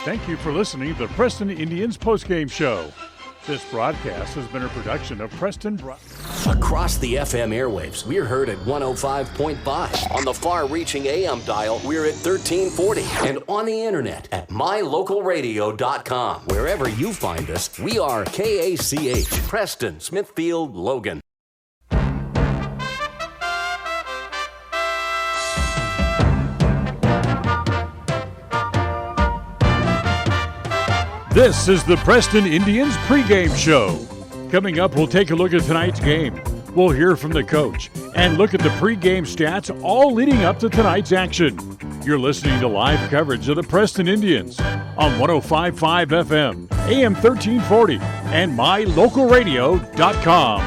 Thank you for listening to the Preston Indians postgame show. This broadcast has been a production of Preston. Across the FM airwaves, we're heard at 105.5. On the far-reaching AM dial, we're at 1340. And on the internet at mylocalradio.com. Wherever you find us, we are KACH, Preston, Smithfield, Logan. This is the Preston Indians pregame show. Coming up, we'll take a look at tonight's game. We'll hear from the coach and look at the pregame stats all leading up to tonight's action. You're listening to live coverage of the Preston Indians on 105.5 FM, AM 1340, and mylocalradio.com.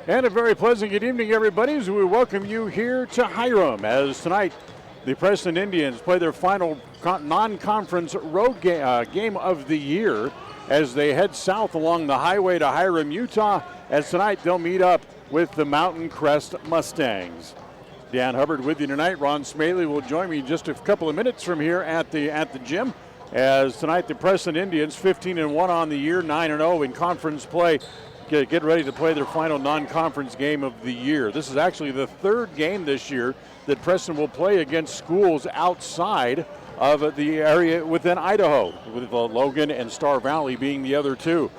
And a very pleasant good evening, everybody, as we welcome you here to Hiram, as tonight the Preston Indians play their final non-conference road game of the year as they head south along the highway to Hiram, Utah, as tonight they'll meet up with the Mountain Crest Mustangs. Dan Hubbard with you tonight. Ron Smaley will join me in just a couple of minutes from here at the gym, as tonight the Preston Indians 15-1 on the year, 9-0 in conference play. Get ready to play their final non-conference game of the year. This is actually the third game this year that Preston will play against schools outside of the area within Idaho, with Logan and Star Valley being the other two.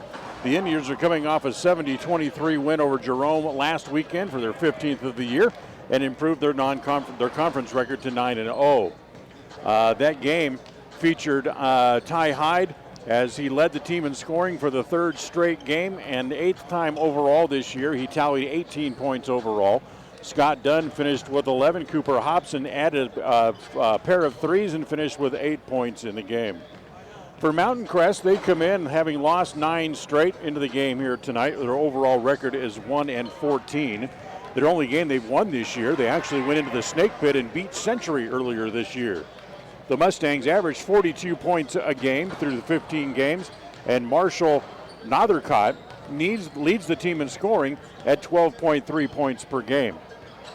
The Indians are coming off a 70-23 win over Jerome last weekend for their 15th of the year and improved their conference record to 9-0. That game featured Ty Hyde, as he led the team in scoring for the third straight game and 8th time overall this year. He tallied 18 points overall. Scott Dunn finished with 11. Cooper Hobson added a pair of threes and finished with 8 points in the game. For Mountain Crest, they come in having lost 9 straight into the game here tonight. Their overall record is 1-14. Their only game they've won this year, they actually went into the Snake Pit and beat Century earlier this year. The Mustangs averaged 42 points a game through the 15 games, and Marshall Nothercott leads the team in scoring at 12.3 points per game.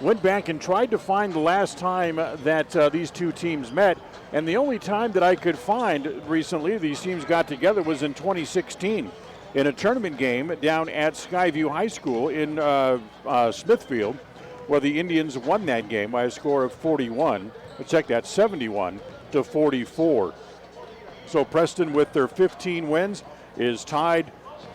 Went back and tried to find the last time that these two teams met, and the only time that I could find recently these teams got together was in 2016 in a tournament game down at Skyview High School in Smithfield, where the Indians won that game by a score of 71-44. So Preston, with their 15 wins, is tied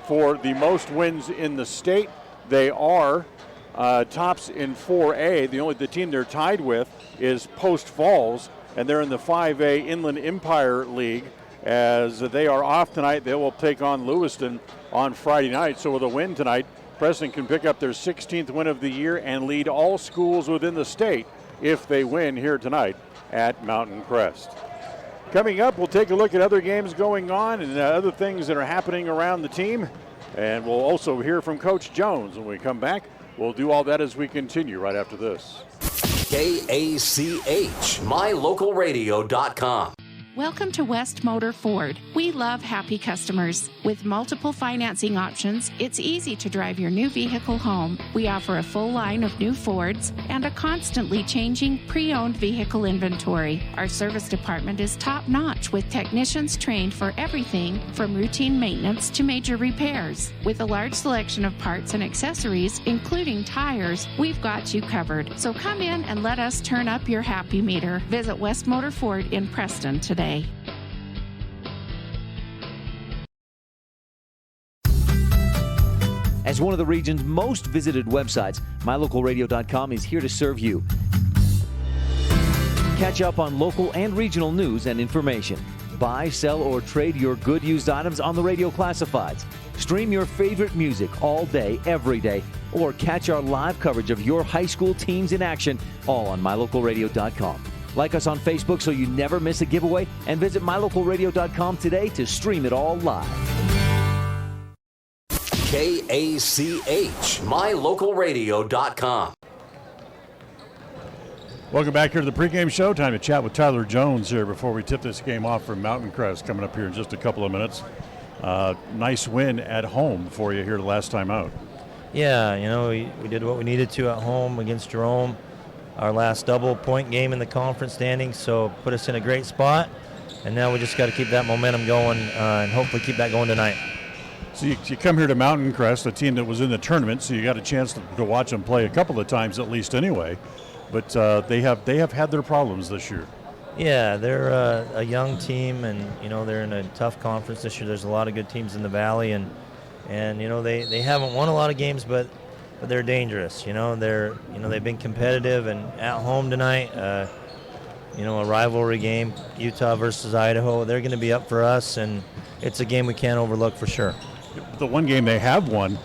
for the most wins in the state. They are tops in 4A. The team they're tied with is Post Falls, and they're in the 5A Inland Empire League. As they are off tonight, they will take on Lewiston on Friday night. So with a win tonight, Preston can pick up their 16th win of the year and lead all schools within the state if they win here tonight at Mountain Crest. Coming up, we'll take a look at other games going on and other things that are happening around the team. And we'll also hear from Coach Jones when we come back. We'll do all that as we continue right after this. KACH, mylocalradio.com. Welcome to West Motor Ford. We love happy customers. With multiple financing options, it's easy to drive your new vehicle home. We offer a full line of new Fords and a constantly changing pre-owned vehicle inventory. Our service department is top-notch with technicians trained for everything from routine maintenance to major repairs. With a large selection of parts and accessories, including tires, we've got you covered. So come in and let us turn up your happy meter. Visit West Motor Ford in Preston today. As one of the region's most visited websites, mylocalradio.com is here to serve you. Catch up on local and regional news and information. Buy, sell, or trade your good used items on the radio classifieds. Stream your favorite music all day, every day, or catch our live coverage of your high school teams in action, all on mylocalradio.com. Like us on Facebook so you never miss a giveaway, and visit mylocalradio.com today to stream it all live. KACH, mylocalradio.com. Welcome back here to the pregame show. Time to chat with Tyler Jones here before we tip this game off for Mountain Crest coming up here in just a couple of minutes. Nice win at home for you here the last time out. Yeah, we did what we needed to at home against Jerome. Our last double-point game in the conference standings, so put us in a great spot. And now we just got to keep that momentum going and hopefully keep that going tonight. So you come here to Mountain Crest, a team that was in the tournament, so you got a chance to watch them play a couple of times at least anyway. But they have had their problems this year. Yeah, they're a young team, and they're in a tough conference this year. There's a lot of good teams in the Valley, and they haven't won a lot of games, but they're dangerous. They've been competitive, and at home tonight, a rivalry game, Utah versus Idaho. They're going to be up for us, and it's a game we can't overlook for sure. The one game they have won,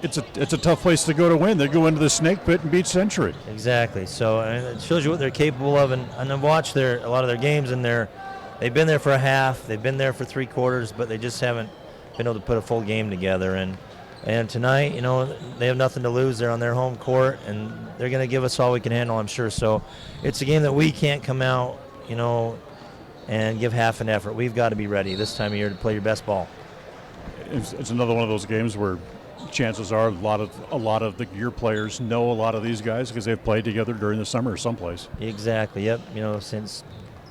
it's a tough place to go to win. They go into the Snake Pit and beat Century. Exactly. So it shows you what they're capable of, and I've watched a lot of their games, and they've been there for a half, they've been there for 3 quarters, but they just haven't been able to put a full game together. And tonight, they have nothing to lose. They're on their home court, and they're going to give us all we can handle, I'm sure. So it's a game that we can't come out, and give half an effort. We've got to be ready this time of year to play your best ball. It's another one of those games where chances are a lot of your players know a lot of these guys because they've played together during the summer someplace. Exactly. Yep. Since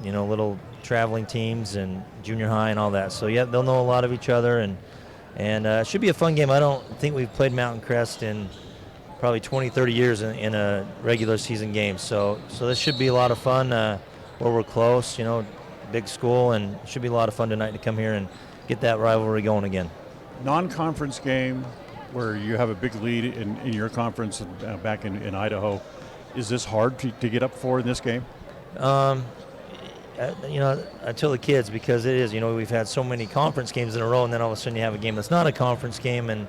little traveling teams and junior high and all that. So yeah, they'll know a lot of each other, and it should be a fun game. I don't think we've played Mountain Crest in probably 20, 30 years in a regular season game. So this should be a lot of fun. Where we're close, big school, and it should be a lot of fun tonight to come here and get that rivalry going again. Non-conference game where you have a big lead in your conference back in Idaho. Is this hard to get up for in this game? I tell the kids, because it is, we've had so many conference games in a row, and then all of a sudden you have a game that's not a conference game, and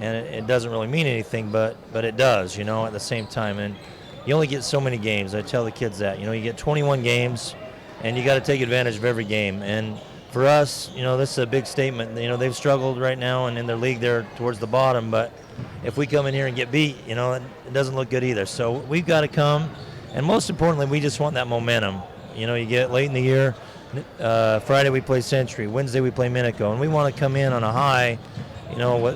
it doesn't really mean anything, but it does, at the same time. And you only get so many games. I tell the kids that. You get 21 games, and you got to take advantage of every game. And for us, this is a big statement. They've struggled right now, and in their league they're towards the bottom. But if we come in here and get beat, it doesn't look good either. So we've got to come, and most importantly, we just want that momentum. You get late in the year. Friday we play Century. Wednesday we play Minico, and we want to come in on a high.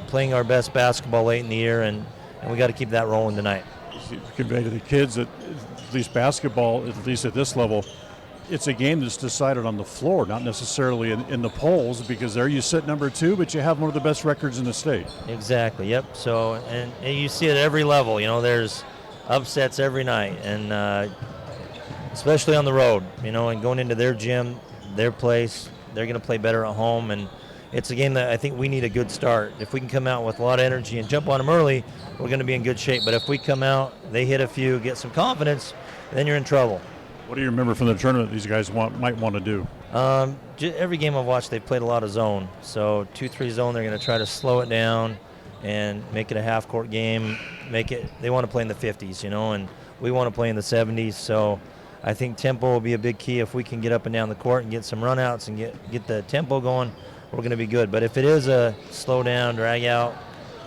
Playing our best basketball late in the year, and we got to keep that rolling tonight. Convey to the kids that at least basketball, at least at this level, it's a game that's decided on the floor, not necessarily in the polls, because there you sit number 2, but you have one of the best records in the state. Exactly, yep. So, and you see it at every level. There's upsets every night, and especially on the road, and going into their gym, their place, they're going to play better at home, and it's a game that I think we need a good start. If we can come out with a lot of energy and jump on them early, we're going to be in good shape. But if we come out, they hit a few, get some confidence, then you're in trouble. What do you remember from the tournament these guys might want to do? Every game I've watched, they've played a lot of zone. So 2-3 zone, they're going to try to slow it down and make it a half-court game. They want to play in the 50s, and we want to play in the 70s. So I think tempo will be a big key. If we can get up and down the court and get some runouts and get the tempo going, we're going to be good. But if it is a slow down, drag out,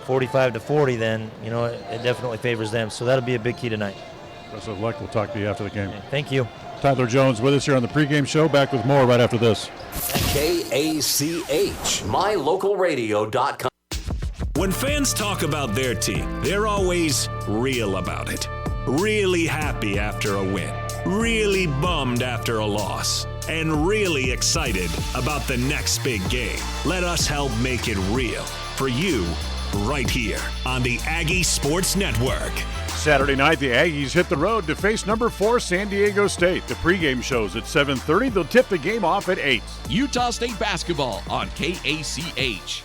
45-40, then it definitely favors them. So that'll be a big key tonight. Best of luck. We'll talk to you after the game. Okay, thank you. Tyler Jones with us here on the pregame show. Back with more right after this. KACH, mylocalradio.com. When fans talk about their team, they're always real about it. Really happy after a win. Really bummed after a loss. And really excited about the next big game. Let us help make it real for you right here on the Aggie Sports Network. Saturday night, the Aggies hit the road to face number 4 San Diego State. The pregame show's at 7:30. They'll tip the game off at 8. Utah State basketball on KACH.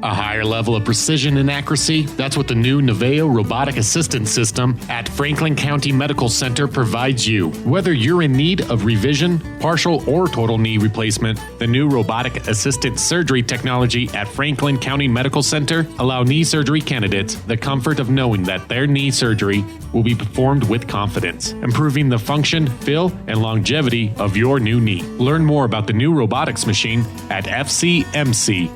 A higher level of precision and accuracy, that's what the new Naveo robotic assistance system at Franklin County Medical Center provides you. Whether you're in need of revision, partial or total knee replacement, the new robotic assisted surgery technology at Franklin County Medical Center allow knee surgery candidates the comfort of knowing that their knee surgery will be performed with confidence, improving the function, feel, and longevity of your new knee. Learn more about the new robotics machine at fcmc.org.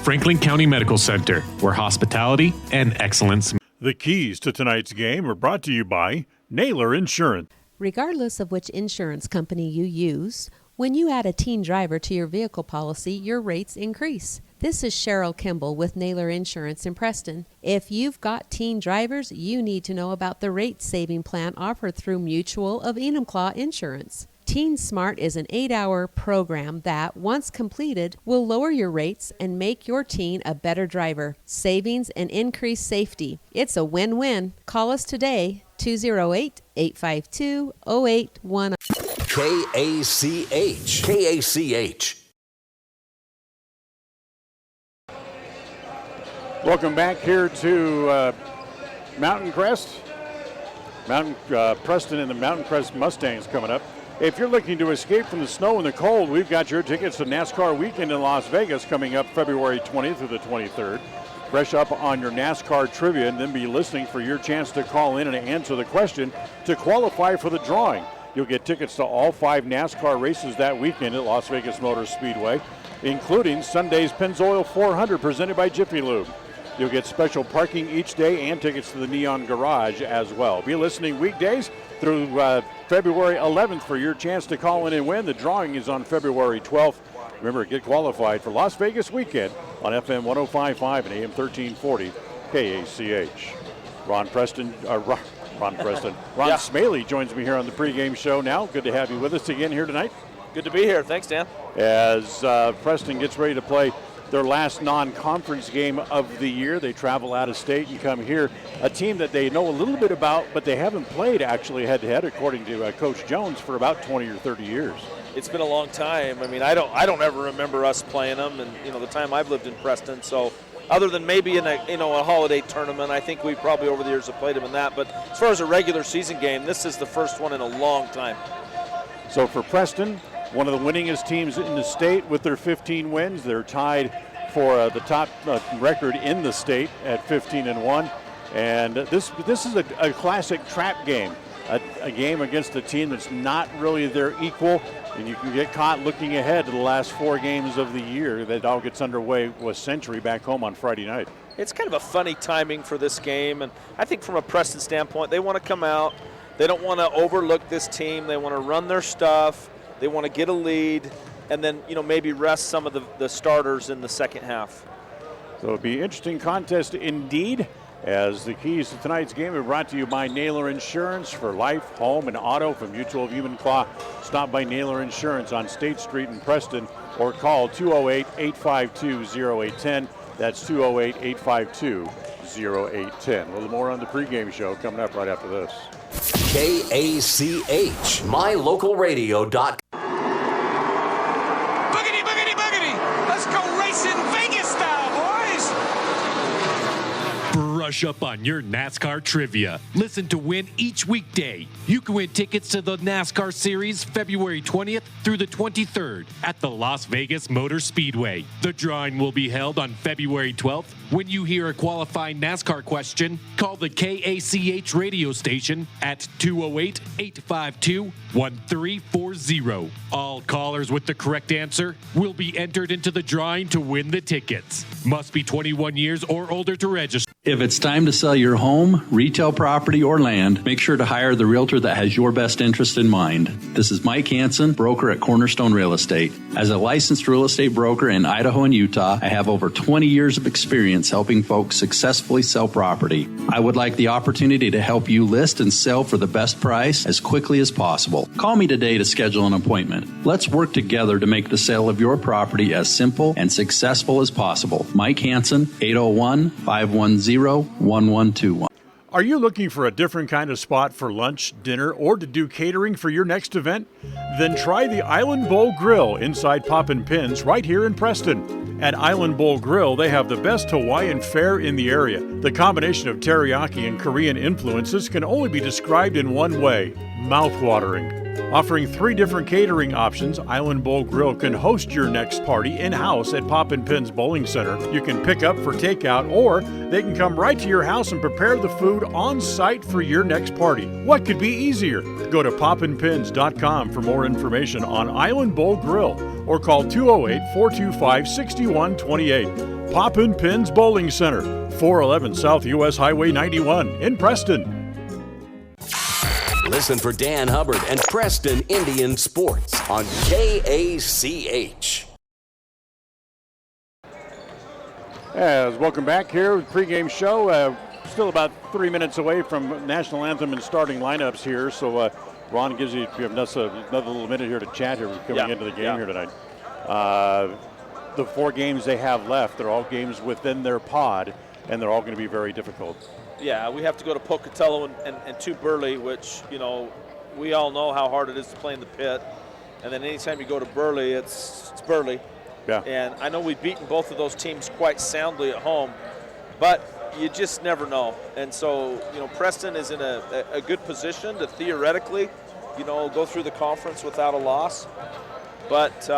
Franklin County Medical Center, where hospitality and excellence. The keys to tonight's game are brought to you by Naylor Insurance. Regardless of which insurance company you use, when you add a teen driver to your vehicle policy, your rates increase. This is Cheryl Kimball with Naylor Insurance in Preston. If you've got teen drivers, you need to know about the rate-saving plan offered through Mutual of Enumclaw Insurance. Teen Smart is an 8-hour program that, once completed, will lower your rates and make your teen a better driver. Savings and increased safety. It's a win-win. Call us today, 208-852-0810. KACH. KACH. Welcome back here to Mountain Crest. Preston and the Mountain Crest Mustangs coming up. If you're looking to escape from the snow and the cold, we've got your tickets to NASCAR Weekend in Las Vegas coming up February 20th through the 23rd. Brush up on your NASCAR trivia and then be listening for your chance to call in and answer the question to qualify for the drawing. You'll get tickets to all 5 NASCAR races that weekend at Las Vegas Motor Speedway, including Sunday's Pennzoil 400 presented by Jiffy Lube. You'll get special parking each day and tickets to the Neon Garage as well. Be listening weekdays through February 11th for your chance to call in and win. The drawing is on February 12th. Remember, get qualified for Las Vegas Weekend on FM 105.5 and AM 1340 KACH. Ron Smaley joins me here on the pregame show now. Good to have you with us again here tonight. Good to be here. Thanks, Dan. As Preston gets ready to play their last non-conference game of the year. They travel out of state and come here. A team that they know a little bit about, but they haven't played actually head-to-head, according to Coach Jones, for about 20 or 30 years. It's been a long time. I mean, I don't ever remember us playing them, and the time I've lived in Preston. So, other than maybe in a holiday tournament, I think we probably over the years have played them in that. But as far as a regular season game, this is the first one in a long time. So for Preston, one of the winningest teams in the state with their 15 wins. They're tied for the top record in the state at 15-1. And this is a classic trap game, a game against a team that's not really their equal. And you can get caught looking ahead to the last 4 games of the year. That all gets underway with Century back home on Friday night. It's kind of a funny timing for this game. And I think from a Preston standpoint, they want to come out. They don't want to overlook this team. They want to run their stuff. They want to get a lead, and then maybe rest some of the starters in the second half. So it'll be an interesting contest indeed, as the keys to tonight's game are brought to you by Naylor Insurance for life, home, and auto from Mutual of Enumclaw. Stop by Naylor Insurance on State Street in Preston or call 208-852-0810. That's 208-852-0810. A little more on the pregame show coming up right after this. KACH, mylocalradio.com. Boogity, boogity, boogity. Let's go racing Vegas style, boys. Brush up on your NASCAR trivia. Listen to win each weekday. You can win tickets to the NASCAR Series February 20th through the 23rd at the Las Vegas Motor Speedway. The drawing will be held on February 12th. When you hear a qualifying NASCAR question, call the KACH radio station at 208-852-1340. All callers with the correct answer will be entered into the drawing to win the tickets. Must be 21 years or older to register. If it's time to sell your home, retail property, or land, make sure to hire the realtor that has your best interest in mind. This is Mike Hansen, broker at Cornerstone Real Estate. As a licensed real estate broker in Idaho and Utah, I have over 20 years of experience helping folks successfully sell property. I would like the opportunity to help you list and sell for the best price as quickly as possible. Call me today to schedule an appointment. Let's work together to make the sale of your property as simple and successful as possible. Mike Hansen, 801-510-1121. Are you looking for a different kind of spot for lunch, dinner, or to do catering for your next event? Then try the Island Bowl Grill inside Poppin' Pins right here in Preston. At Island Bowl Grill, they have the best Hawaiian fare in the area. The combination of teriyaki and Korean influences can only be described in one way: mouth-watering. Offering 3 different catering options, Island Bowl Grill can host your next party in-house at Poppin' Pins Bowling Center. You can pick up for takeout, or they can come right to your house and prepare the food on site for your next party. What could be easier? Go to poppinpins.com for more information on Island Bowl Grill, or call 208-425-6128. Poppin' Pins Bowling Center, 411 South US Highway 91 in Preston. Listen for Dan Hubbard and Preston Indian Sports on KACH. Welcome back here. Pregame show. Still about 3 minutes away from national anthem and starting lineups here. So Ron gives you another little minute here to chat here coming into the game here tonight. The 4 games they have left, they're all games within their pod, and they're all going to be very difficult. Yeah, we have to go to Pocatello and to Burley, which, we all know how hard it is to play in the pit. And then anytime you go to Burley, it's Burley. Yeah. And I know we've beaten both of those teams quite soundly at home, but you just never know. And so, Preston is in a good position to theoretically, go through the conference without a loss. But,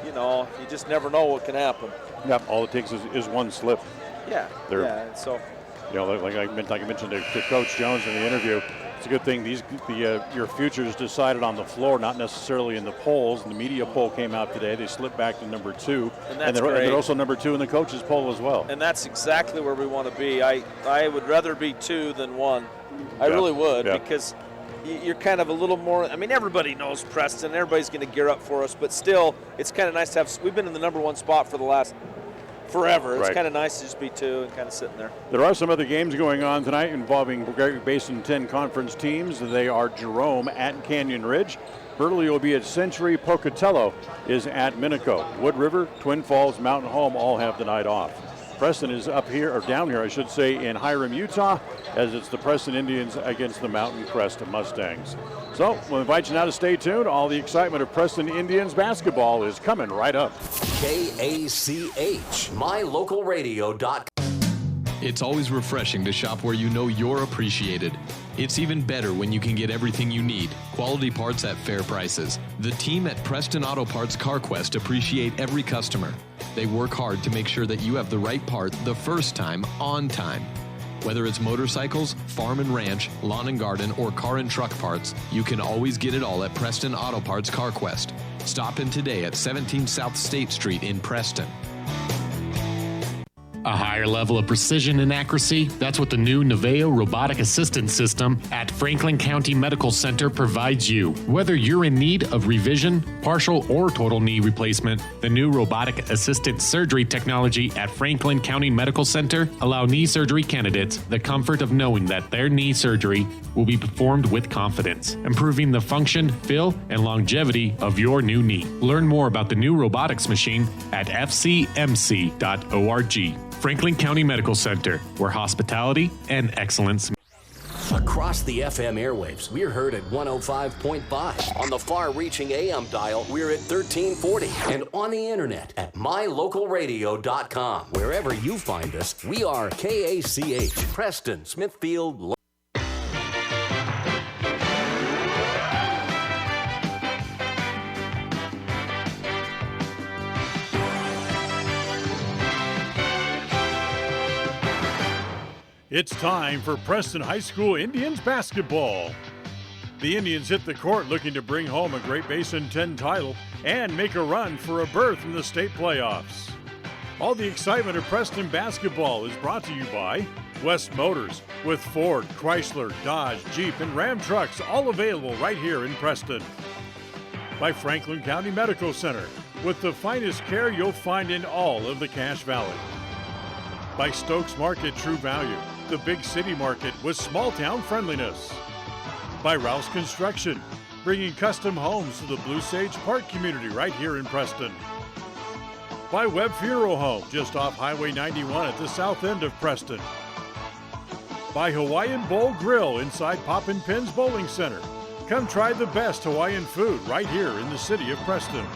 you just never know what can happen. Yeah, all it takes is one slip. Yeah, and so. Like I mentioned to Coach Jones in the interview, it's a good thing your future is decided on the floor, not necessarily in the polls. And the media poll came out today. They slipped back to number 2. And they're also number 2 in the coaches poll as well. And that's exactly where we want to be. I would rather be 2 than 1. I really would, because you're kind of a little more. I mean, everybody knows Preston. Everybody's going to gear up for us. But still, it's kind of nice to have. We've been in the number 1 spot for the last forever. It's kind of nice to just be 2 and kind of sitting there. There are some other games going on tonight involving Great Basin 10 conference teams. They are Jerome at Canyon Ridge. Burley will be at Century. Pocatello is at Minico. Wood River, Twin Falls, Mountain Home all have the night off. Preston is up here, or down here, I should say, in Hiram, Utah, as it's the Preston Indians against the Mountain Crest Mustangs. So we'll invite you now to stay tuned. All the excitement of Preston Indians basketball is coming right up. KACH, mylocalradio.com. It's always refreshing to shop where you know you're appreciated. It's even better when you can get everything you need. Quality parts at fair prices. The team at Preston Auto Parts CarQuest appreciate every customer. They work hard to make sure that you have the right part the first time, on time. Whether it's motorcycles, farm and ranch, lawn and garden, or car and truck parts, you can always get it all at Preston Auto Parts CarQuest. Stop in today at 17 South State Street in Preston. A higher level of precision and accuracy, that's what the new Naveo robotic assistance system at Franklin County Medical Center provides you. Whether you're in need of revision, partial or total knee replacement, the new robotic assisted surgery technology at Franklin County Medical Center allow knee surgery candidates the comfort of knowing that their knee surgery will be performed with confidence, improving the function, feel, and longevity of your new knee. Learn more about the new robotics machine at fcmc.org. Franklin County Medical Center, where hospitality and excellence. Across the FM airwaves, we're heard at 105.5. On the far-reaching AM dial, we're at 1340. And on the internet at mylocalradio.com. Wherever you find us, we are KACH, Preston, Smithfield. It's time for Preston High School Indians basketball. The Indians hit the court looking to bring home a Great Basin 10 title and make a run for a berth in the state playoffs. All the excitement of Preston basketball is brought to you by West Motors, with Ford, Chrysler, Dodge, Jeep, and Ram trucks all available right here in Preston. By Franklin County Medical Center, with the finest care you'll find in all of the Cache Valley. By Stokes Market True Value, the big city market with small town friendliness. By Rouse Construction, bringing custom homes to the Blue Sage Park community right here in Preston. By Webb Funeral Home, just off Highway 91 at the south end of Preston. By Hawaiian Bowl Grill inside Poppin' Pins Bowling Center. Come try the best Hawaiian food right here in the city of Preston.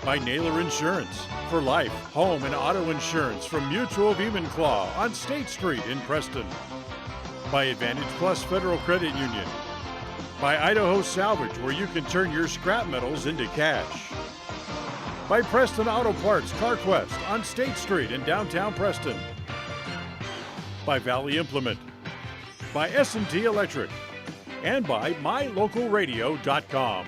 By Naylor Insurance, for life, home, and auto insurance from Mutual of Enumclaw on State Street in Preston. By Advantage Plus Federal Credit Union. By Idaho Salvage, where you can turn your scrap metals into cash. By Preston Auto Parts CarQuest on State Street in downtown Preston. By Valley Implement. By S&T Electric. And by mylocalradio.com.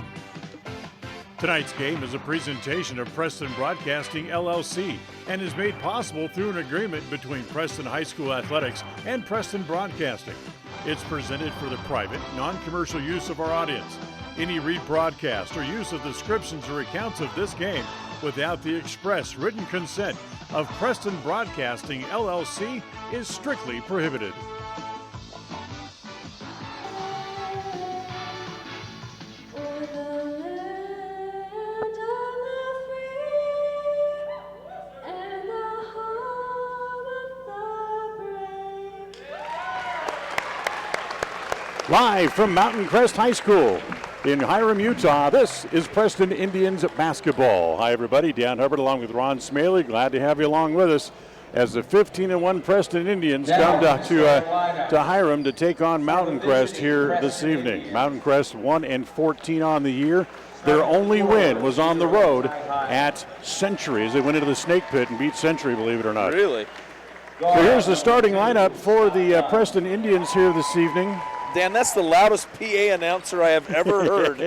Tonight's game is a presentation of Preston Broadcasting, LLC, and is made possible through an agreement between Preston High School Athletics and Preston Broadcasting. It's presented for the private, non-commercial use of our audience. Any rebroadcast or use of descriptions or accounts of this game without the express written consent of Preston Broadcasting, LLC, is strictly prohibited. Live from Mountain Crest High School in Hiram, Utah, this is Preston Indians basketball. Hi, everybody. Dan Hubbard along with Ron Smaley. Glad to have you along with us as the 15-1 Preston Indians come to Hiram to take on Mountain Crest here this evening. Mountain Crest 1-14 on the year. Their only win was on the road at Century as they went into the Snake Pit and beat Century, believe it or not. Really? So here's the starting lineup for the Preston Indians here this evening. Dan, that's the loudest PA announcer I have ever heard.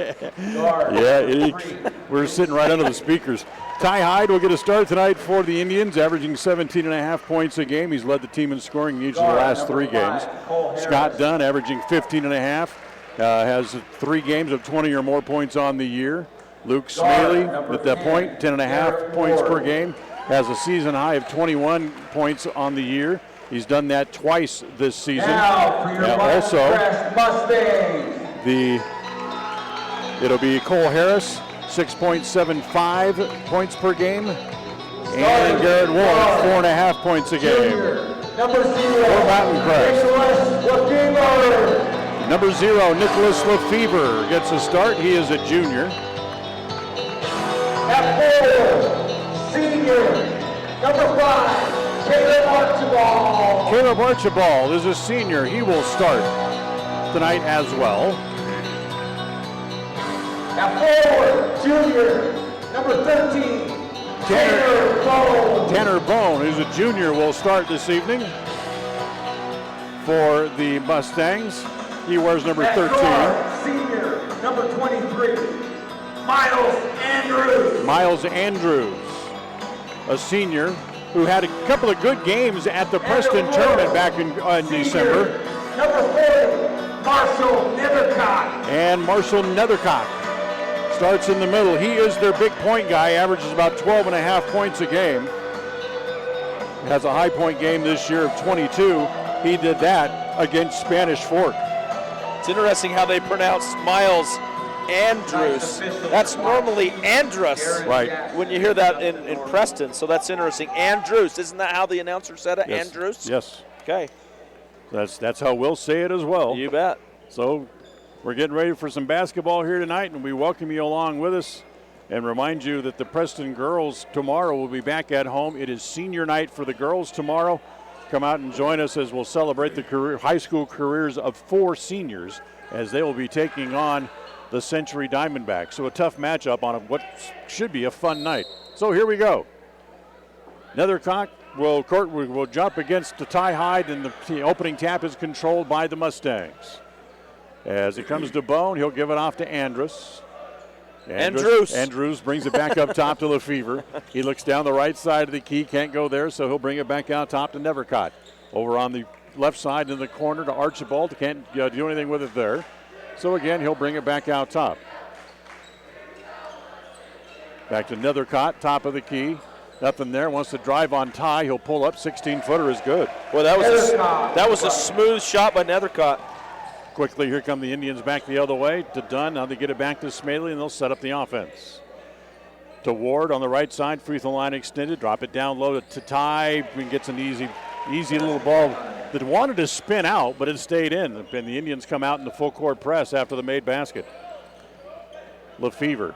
We're sitting right under the speakers. Ty Hyde will get a start tonight for the Indians, averaging 17.5 points a game. He's led the team in scoring in each of the last 3 games. Scott Dunn, averaging 15.5, has 3 games of 20 or more points on the year. Luke Smaley at that point, 10.5 points per game, has a season high of 21 points on the year. He's done that twice this season. It'll be Cole Harris, 6.75 points per game, and Garrett Warren, 4.5 points a game. For Mountain Crest. Number 0, Nicholas Lefevre gets a start. He is a junior. At 4, senior, number 5. Caleb Archibald is a senior. He will start tonight as well. At 4, junior, number 13, Tanner Bone, who's a junior, will start this evening for the Mustangs. He wears number 13. Senior, number 23, Miles Andrews, a senior who had a couple of good games at the Preston tournament back in December. Number 40, Marshall Nethercott. And Marshall Nethercott starts in the middle. He is their big point guy, averages about 12.5 points a game. Has a high point game this year of 22. He did that against Spanish Fork. It's interesting how they pronounce Miles Andrews. That's normally Andrus, right? When you hear that in Preston, so that's interesting. Andrews, isn't that how the announcer said it? Yes. Andrews? Yes. Okay. That's how we'll say it as well. You bet. So we're getting ready for some basketball here tonight, and we welcome you along with us and remind you that the Preston girls tomorrow will be back at home. It is senior night for the girls tomorrow. Come out and join us as we'll celebrate the high school careers of 4 seniors as they will be taking on the Century Diamondbacks. So a tough matchup on what should be a fun night. So here we go. Nethercott will jump against the Ty Hyde, and the opening tap is controlled by the Mustangs. As it comes to Bone, he'll give it off to Andrus. Andrews brings it back up top to Lefevre. He looks down the right side of the key, can't go there, so he'll bring it back out top to Nethercott. Over on the left side in the corner to Archibald. Can't do anything with it there. So again, he'll bring it back out top. Back to Nethercott, top of the key. Nothing there. Wants to drive on Ty. He'll pull up. 16-footer is good. Well, that was a smooth shot by Nethercott. Quickly, here come the Indians back the other way to Dunn. Now they get it back to Smaley, and they'll set up the offense. To Ward on the right side. Free throw line extended. Drop it down low to Ty. He gets an easy little ball that wanted to spin out, but it stayed in. And the Indians come out in the full court press after the made basket. Lefevre.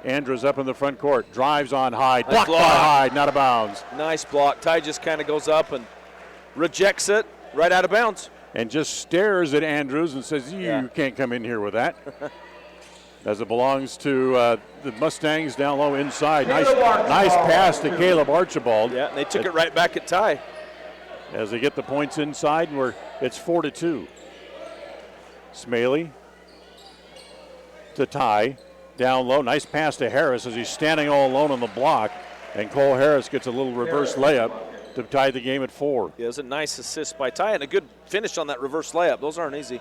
Andrews up in the front court. Drives on Hyde. Blocked by Hyde. Not out of bounds. Nice block. Ty just kind of goes up and rejects it right out of bounds. And just stares at Andrews and says, you can't come in here with that. As it belongs to the Mustangs down low inside. Nice pass to Caleb Archibald. Yeah, and they took it right back at Ty. As they get the points inside, where it's 4-2. Smaley to Ty. Down low. Nice pass to Harris as he's standing all alone on the block. And Cole Harris gets a little reverse layup to tie the game at 4. Yeah, it was a nice assist by Ty and a good finish on that reverse layup. Those aren't easy.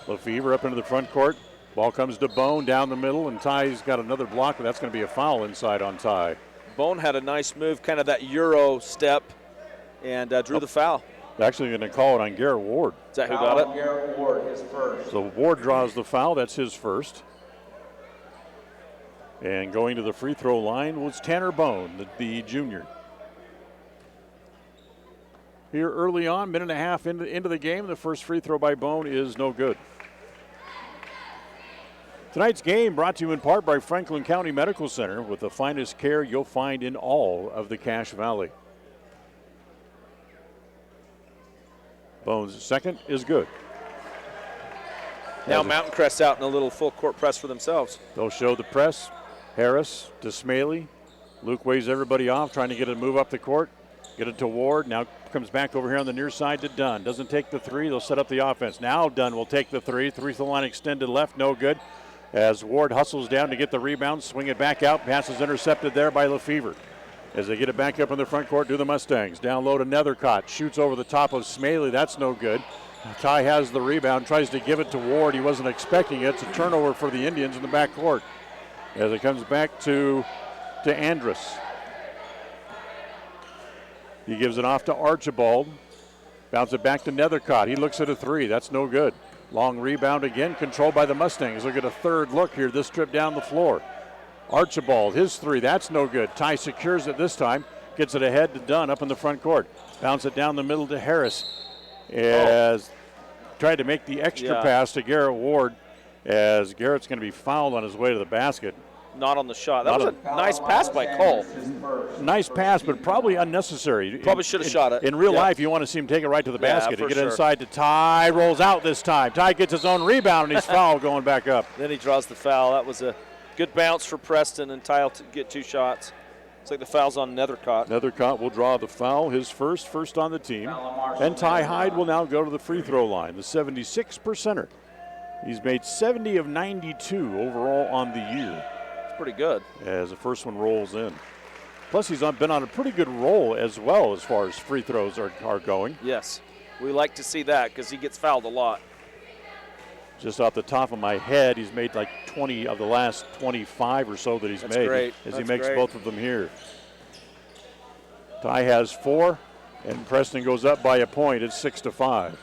Lefevre up into the front court. Ball comes to Bone down the middle, and Ty's got another block, but that's going to be a foul inside on Ty. Bone had a nice move, kind of that Euro step, and drew the foul. They're actually going to call it on Garrett Ward. Is that who got it? Garrett Ward, his first. So Ward draws the foul. That's his first. And going to the free throw line was Tanner Bone, the junior. Here early on, minute and a half into the game, the first free throw by Bone is no good. Tonight's game brought to you in part by Franklin County Medical Center, with the finest care you'll find in all of the Cache Valley. Bone's second is good. Now Mountain Crest out in a little full court press for themselves. They'll show the press. Harris to Smaley. Luke waves everybody off, trying to get a move up the court. Get it to Ward. Now comes back over here on the near side to Dunn. Doesn't take the three. They'll set up the offense. Now Dunn will take the three. Three-throw line extended left. No good. As Ward hustles down to get the rebound. Swing it back out. Pass is intercepted there by Lefevre. As they get it back up in the front court, do the Mustangs. Down low to Nethercott. Shoots over the top of Smaley. That's no good. Ty has the rebound. Tries to give it to Ward. He wasn't expecting it. It's a turnover for the Indians in the back court. As it comes back to Andrus. He gives it off to Archibald. Bounce it back to Nethercott. He looks at a three. That's no good. Long rebound again, controlled by the Mustangs. Look at a third look here, this trip down the floor. Archibald, his three. That's no good. Ty secures it this time. Gets it ahead to Dunn up in the front court. Bounce it down the middle to Harris. As tried to make the extra pass to Garrett Ward, as Garrett's going to be fouled on his way to the basket. Not on the shot. That was a nice pass by Cole. Nice pass, but probably unnecessary. Probably should have shot it. In real life, you want to see him take it right to the basket. Get inside to Ty, rolls out this time. Ty gets his own rebound, and he's fouled going back up. Then he draws the foul. That was a good bounce for Preston, and Ty will get two shots. Looks like the foul's on Nethercott. Nethercott will draw the foul, his first on the team. And Ty Hyde will now go to the free throw line, the 76%er. He's made 70 of 92 overall on the year. Pretty good. As the first one rolls in. Plus, he's been on a pretty good roll as well as far as free throws are going. Yes, we like to see that because he gets fouled a lot. Just off the top of my head, he's made like 20 of the last 25 or so that he's made. Great. As he makes both of them here. Ty has 4, and Preston goes up by a point. It's 6-5.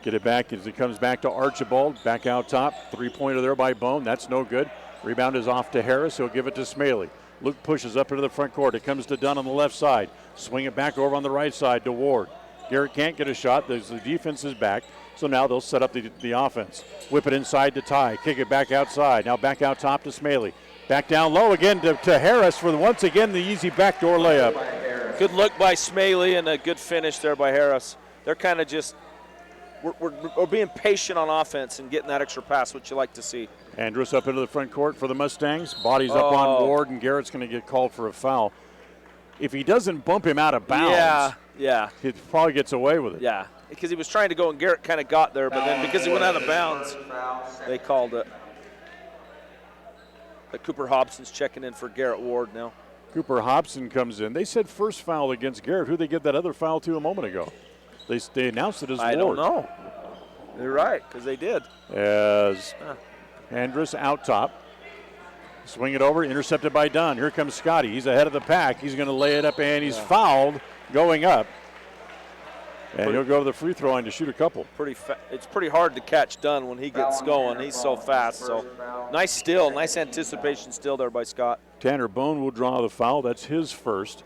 Get it back as he comes back to Archibald. Back out top. Three-pointer there by Bone. That's no good. Rebound is off to Harris. He'll give it to Smaley. Luke pushes up into the front court. It comes to Dunn on the left side. Swing it back over on the right side to Ward. Garrett can't get a shot. The defense is back. So now they'll set up the offense. Whip it inside to Ty. Kick it back outside. Now back out top to Smaley. Back down low again to Harris for once again the easy backdoor layup. Good look by Smaley and a good finish there by Harris. They're kind of just we're being patient on offense and getting that extra pass, which you like to see. Andrus up into the front court for the Mustangs. Bodies up on Ward, and Garrett's going to get called for a foul. If he doesn't bump him out of bounds, he probably gets away with it. Yeah, because he was trying to go, and Garrett kind of got there, but then because he went out of bounds, they called it. But Cooper Hobson's checking in for Garrett Ward now. Cooper Hobson comes in. They said first foul against Garrett. Who'd they give that other foul to a moment ago? They announced it as Ward. I don't know. You're right, because they did. As Andrus out top. Swing it over, intercepted by Dunn. Here comes Scotty. He's ahead of the pack. He's going to lay it up, and he's fouled going up. And he'll go to the free throw line to shoot a couple. It's pretty hard to catch Dunn when he gets going. He's so fast. So nice steal, nice anticipation still there by Scott. Tanner Bone will draw the foul. That's his first.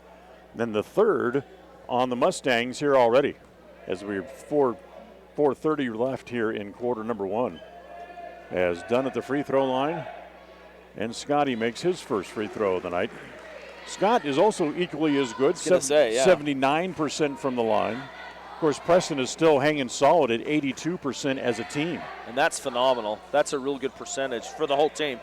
Then the third on the Mustangs here already. As we're 4:30 left here in quarter number 1. As Dunn at the free throw line. And Scotty makes his first free throw of the night. Scott is also equally as good, 79% from the line. Of course, Preston is still hanging solid at 82% as a team. And that's phenomenal. That's a real good percentage for the whole team.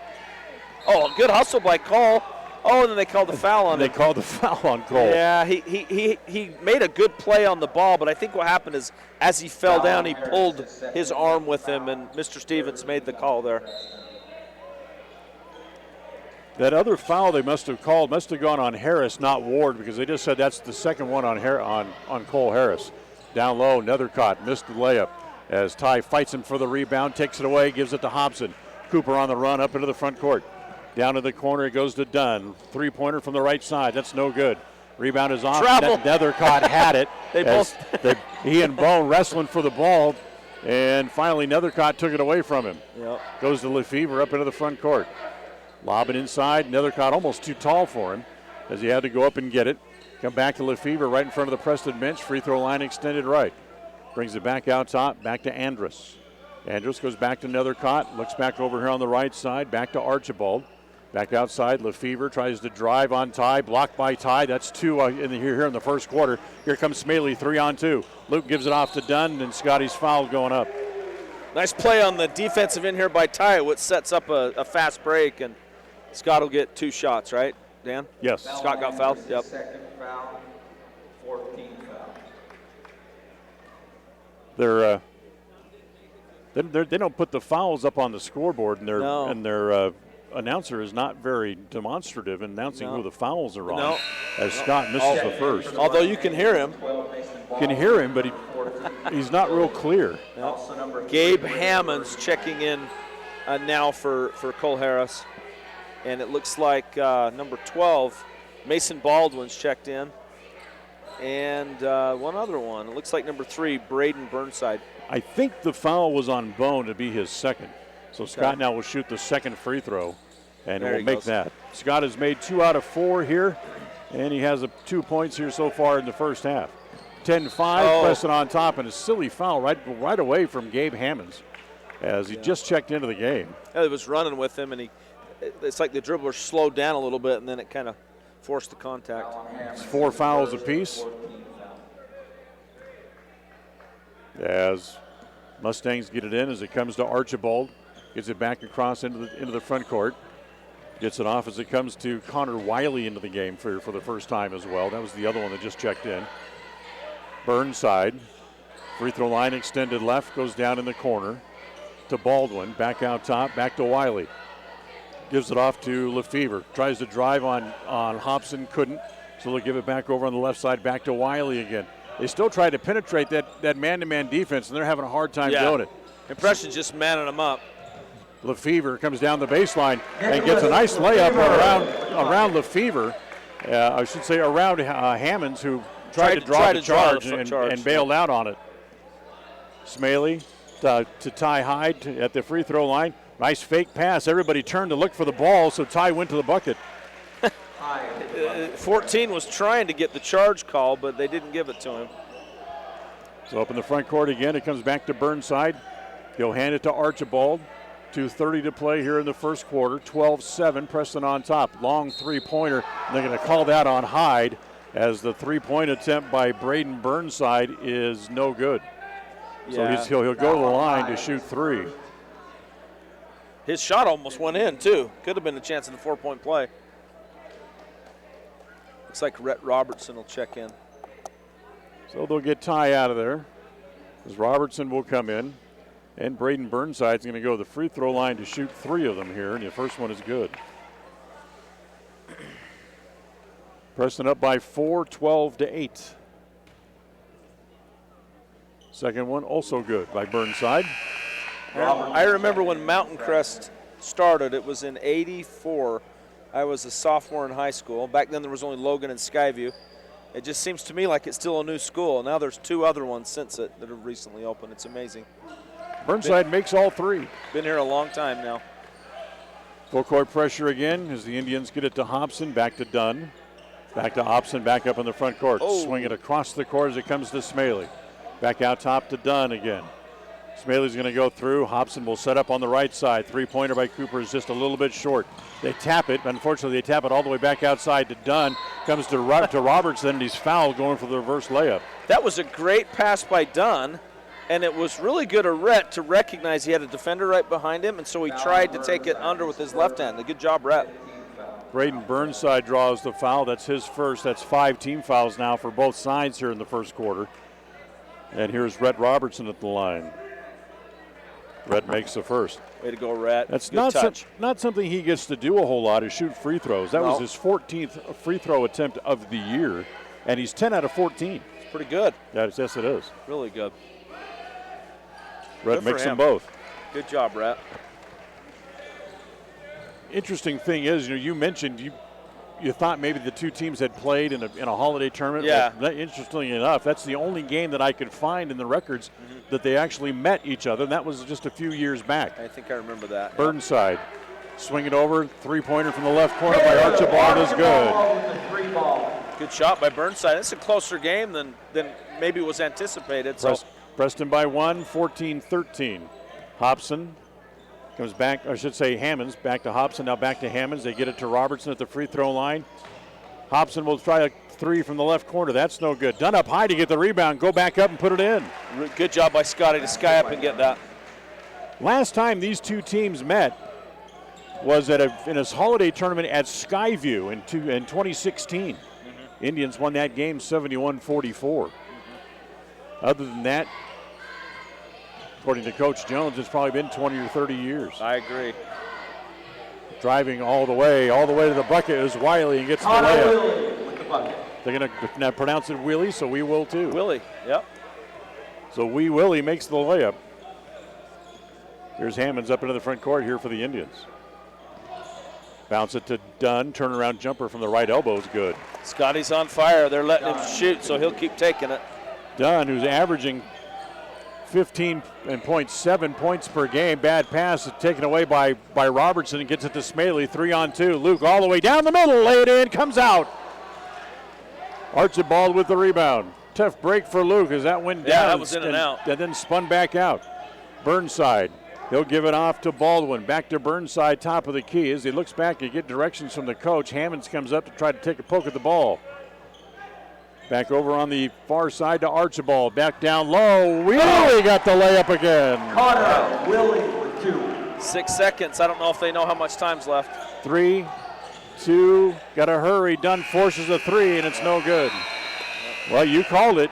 Oh, good hustle by Cole. Oh, and then they called the foul on him. They called the foul on Cole. Yeah, he made a good play on the ball, but I think what happened is as he fell down, he pulled his arm with him, and Mr. Stevens made the call there. That other foul they must have called must have gone on Harris, not Ward, because they just said that's the second one on Cole Harris. Down low, Nethercott missed the layup as Ty fights him for the rebound, takes it away, gives it to Hobson. Cooper on the run up into the front court. Down to the corner, it goes to Dunn. Three-pointer from the right side. That's no good. Rebound is off. Nethercott had it. He and Bone wrestling for the ball. And finally, Nethercott took it away from him. Yep. Goes to Lefevre up into the front court. Lob it inside. Nethercott almost too tall for him as he had to go up and get it. Come back to Lefevre right in front of the Preston bench. Free throw line extended right. Brings it back out top, back to Andrus. Andrus goes back to Nethercott. Looks back over here on the right side. Back to Archibald. Back outside, Lefevre tries to drive on Ty, blocked by Ty. That's two here in the first quarter. Here comes Smaley, 3-on-2. Luke gives it off to Dunn, and Scotty's foul going up. Nice play on the defensive end here by Ty, which sets up a fast break, and Scott will get 2 shots, right, Dan? Yes. Scott got fouled? Yep. Second foul, 14 foul. They don't put the fouls up on the scoreboard, and their announcer is not very demonstrative in announcing who the fouls are on. As Scott misses the first. Although you can hear him. Can hear him, but he's not real clear. Gabe Hammonds checking in now for Cole Harris. And it looks like number 12, Mason Baldwin's checked in. And one other one. It looks like number 3, Braden Burnside. I think the foul was on Bone to be his second. So Scott now will shoot the second free throw, and will make that. Scott has made 2 out of 4 here, and he has 2 points here so far in the first half. 10-5, Preston on top, and a silly foul right away from Gabe Hammonds as he just checked into the game. Yeah, he was running with him, and it's like the dribbler slowed down a little bit, and then it kind of forced the contact. It's 4 fouls apiece. As Mustangs get it in as it comes to Archibald. Gets it back across into the front court. Gets it off as it comes to Connor Wiley into the game for the first time as well. That was the other one that just checked in. Burnside. Free throw line extended left. Goes down in the corner to Baldwin. Back out top. Back to Wiley. Gives it off to Lefevre. Tries to drive on Hobson. Couldn't. So they'll give it back over on the left side. Back to Wiley again. They still try to penetrate that man-to-man defense, and they're having a hard time doing it. Impression's just manning them up. Lefevre comes down the baseline and gets a nice layup around Lefevre. I should say around Hammonds, who tried to draw the charge and bailed out on it. Smalley to Ty Hyde at the free throw line. Nice fake pass. Everybody turned to look for the ball, so Ty went to the bucket. 14 was trying to get the charge call, but they didn't give it to him. So up in the front court again, it comes back to Burnside. He'll hand it to Archibald. 2:30 to play here in the first quarter. 12-7, Preston on top. Long three-pointer. They're going to call that on Hyde as the three-point attempt by Braden Burnside is no good. Yeah. So he'll go to the line to shoot 3. His shot almost went in, too. Could have been a chance in the 4-point play. Looks like Rhett Robertson will check in. So they'll get Ty out of there as Robertson will come in. And Braden Burnside's going to go to the free throw line to shoot 3 of them here, and the first one is good. Preston up by 4, 12-8. Second one also good by Burnside. I remember when Mountain Crest started, it was in 84. I was a sophomore in high school. Back then there was only Logan and Skyview. It just seems to me like it's still a new school. Now there's 2 other ones since it that have recently opened. It's amazing. Burnside makes all 3. Been here a long time now. Full court pressure again as the Indians get it to Hobson, back to Dunn. Back to Hobson, back up in the front court. Swing it across the court as it comes to Smalley. Back out top to Dunn again. Smalley's going to go through. Hobson will set up on the right side. Three-pointer by Cooper is just a little bit short. They tap it. Unfortunately, they tap it all the way back outside to Dunn. Comes to Robertson, and he's fouled going for the reverse layup. That was a great pass by Dunn, and it was really good of Rhett to recognize he had a defender right behind him, and so he tried to take it under with his left hand. A good job, Rhett. Braden Burnside draws the foul. That's his first. That's 5 team fouls now for both sides here in the first quarter. And here's Rhett Robertson at the line. Rhett makes the first. Way to go, Rhett. That's not something he gets to do a whole lot, is shoot free throws. That was his 14th free throw attempt of the year, and he's 10 out of 14. It's pretty good. Yes, it is. Really good. Rhett makes them both. Good job, Rhett. interesting thing is, you mentioned you thought maybe the two teams had played in a holiday tournament. Yeah. Well, interestingly enough, that's the only game that I could find in the records that they actually met each other, and that was just a few years back. I think I remember that. Burnside, swing it over, three-pointer from the left corner by Archibald is good. Good shot by Burnside. It's a closer game than maybe was anticipated. Preston by 1, 14-13. Hobson comes back, I should say Hammonds, back to Hobson, now back to Hammonds. They get it to Robertson at the free throw line. Hobson will try a three from the left corner. That's no good. Dunn up high to get the rebound, go back up and put it in. Good job by Scotty to sky up and get that. Last time these two teams met was in a holiday tournament at Skyview in 2016. Indians won that game 71-44. Other than that, according to Coach Jones, it's probably been 20 or 30 years. I agree. Driving all the way to the bucket is Wiley and gets the layup. They're going to pronounce it Willie, so we will too. Willie, yep. So Willie makes the layup. Here's Hammonds up into the front court here for the Indians. Bounce it to Dunn. Turnaround jumper from the right elbow is good. Scotty's on fire. They're letting him shoot, so he'll keep taking it. Dunn, who's averaging 15.7 points per game. Bad pass taken away by Robertson and gets it to Smaley. 3-on-2. Luke all the way down the middle. Lay it in. Comes out. Archibald with the rebound. Tough break for Luke as that went down. Yeah, that was in and out. And then spun back out. Burnside. He'll give it off to Baldwin. Back to Burnside, top of the key. As he looks back, you get directions from the coach. Hammonds comes up to try to take a poke at the ball. Back over on the far side to Archibald. Back down low. Willie got the layup again. Connor, Willie with 2. 6 seconds. I don't know if they know how much time's left. 3, 2, got to hurry. Dunn forces a 3, and it's no good. Well, you called it.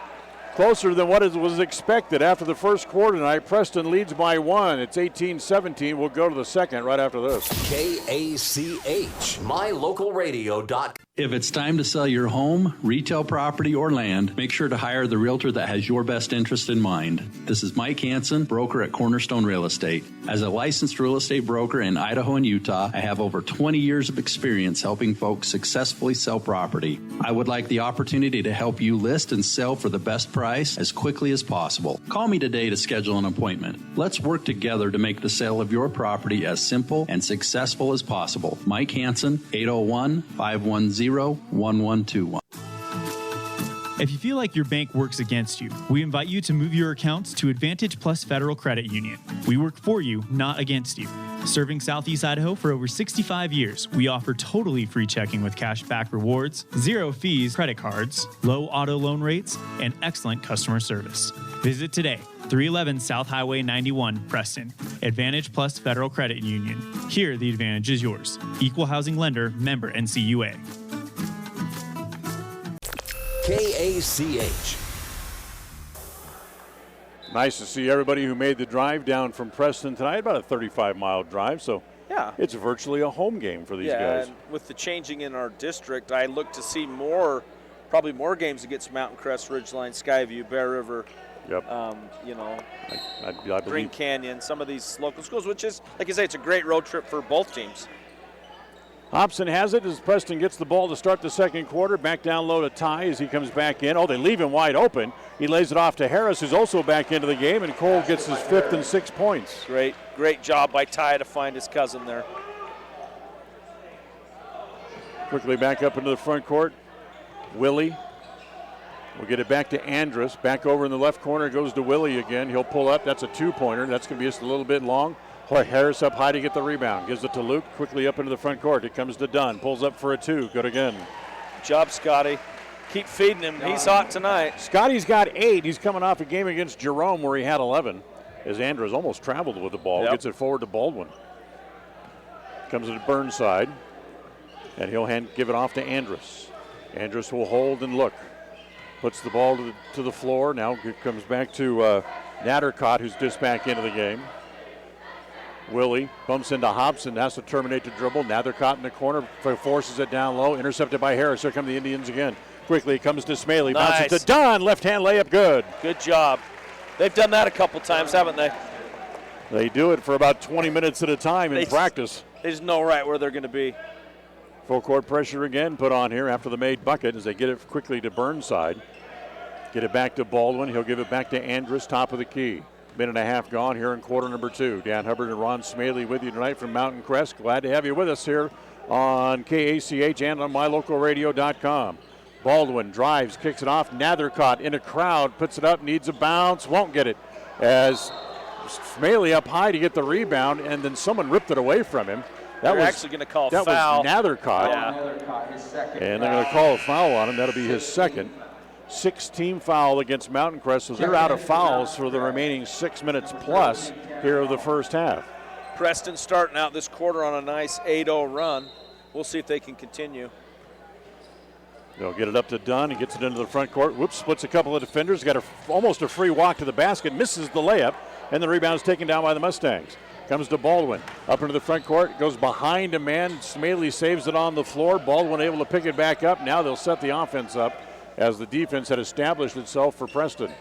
Closer than what was expected after the first quarter tonight. Preston leads by 1. It's 18-17. We'll go to the second right after this. KACH, mylocalradio.com. If it's time to sell your home, retail property, or land, make sure to hire the realtor that has your best interest in mind. This is Mike Hansen, broker at Cornerstone Real Estate. As a licensed real estate broker in Idaho and Utah, I have over 20 years of experience helping folks successfully sell property. I would like the opportunity to help you list and sell for the best price as quickly as possible. Call me today to schedule an appointment. Let's work together to make the sale of your property as simple and successful as possible. Mike Hansen, 801-510-1121. If you feel like your bank works against you, we invite you to move your accounts to Advantage Plus Federal Credit Union. We work for you, not against you. Serving Southeast Idaho for over 65 years, we offer totally free checking with cash back rewards, 0 fees credit cards, low auto loan rates, and excellent customer service. Visit today, 311 South Highway 91, Preston. Advantage Plus Federal Credit Union. Here, the advantage is yours. Equal housing lender, member NCUA. KACH. Nice to see everybody who made the drive down from Preston tonight, about a 35-mile drive, so yeah, it's virtually a home game for these guys. And with the changing in our district, I look to see probably more games against Mountain Crest, Ridgeline, Skyview, Bear River, yep. I Green Canyon, some of these local schools, which is, like I say, it's a great road trip for both teams. Hobson has it as Preston gets the ball to start the second quarter. Back down low to Ty as he comes back in. Oh, they leave him wide open. He lays it off to Harris, who's also back into the game, and Cole gets his 5th and 6 points. Great job by Ty to find his cousin there. Quickly back up into the front court. Willie will get it back to Andrus. Back over in the left corner, goes to Willie again. He'll pull up. That's a 2-pointer. That's going to be just a little bit long. Harris up high to get the rebound. Gives it to Luke. Quickly up into the front court. It comes to Dunn. Pulls up for a 2. Good again. Good job, Scotty. Keep feeding him. He's hot tonight. Scotty's got 8. He's coming off a game against Jerome where he had 11. As Andrews almost traveled with the ball. Yep. Gets it forward to Baldwin. Comes to Burnside. And he'll give it off to Andrus. Andrus will hold and look. Puts the ball to the floor. Now it comes back to Nattercott, who's just back into the game. Willie bumps into Hobson, has to terminate the dribble. Nathercott in the corner, forces it down low. Intercepted by Harris. Here come the Indians again. Quickly it comes to Smaley. Nice. Bounces to Dunn. Left-hand layup good. Good job. They've done that a couple times, haven't they? They do it for about 20 minutes at a time in practice. They just know right where they're going to be. Full court pressure again put on here after the made bucket as they get it quickly to Burnside. Get it back to Baldwin. He'll give it back to Andrus, top of the key. Minute and a half gone here in quarter number 2. Dan Hubbard and Ron Smaley with you tonight from Mountain Crest. Glad to have you with us here on KACH and on mylocalradio.com. Baldwin drives, kicks it off. Nethercott in a crowd, puts it up, needs a bounce, won't get it. As Smaley up high to get the rebound, and then someone ripped it away from him. They're actually going to call that foul. That was Nethercott. Yeah. And they're going to call a foul on him. That'll be his second. 6-team foul against Mountain Crest, so they're out of fouls for the remaining 6 minutes plus here of the first half. Preston starting out this quarter on a nice 8-0 run. We'll see if they can continue. They'll get it up to Dunn. He gets it into the front court. Whoops, splits a couple of defenders. Got almost a free walk to the basket. Misses the layup, and the rebound is taken down by the Mustangs. Comes to Baldwin. Up into the front court. Goes behind a man. Smaley saves it on the floor. Baldwin able to pick it back up. Now they'll set the offense up as the defense had established itself for Preston.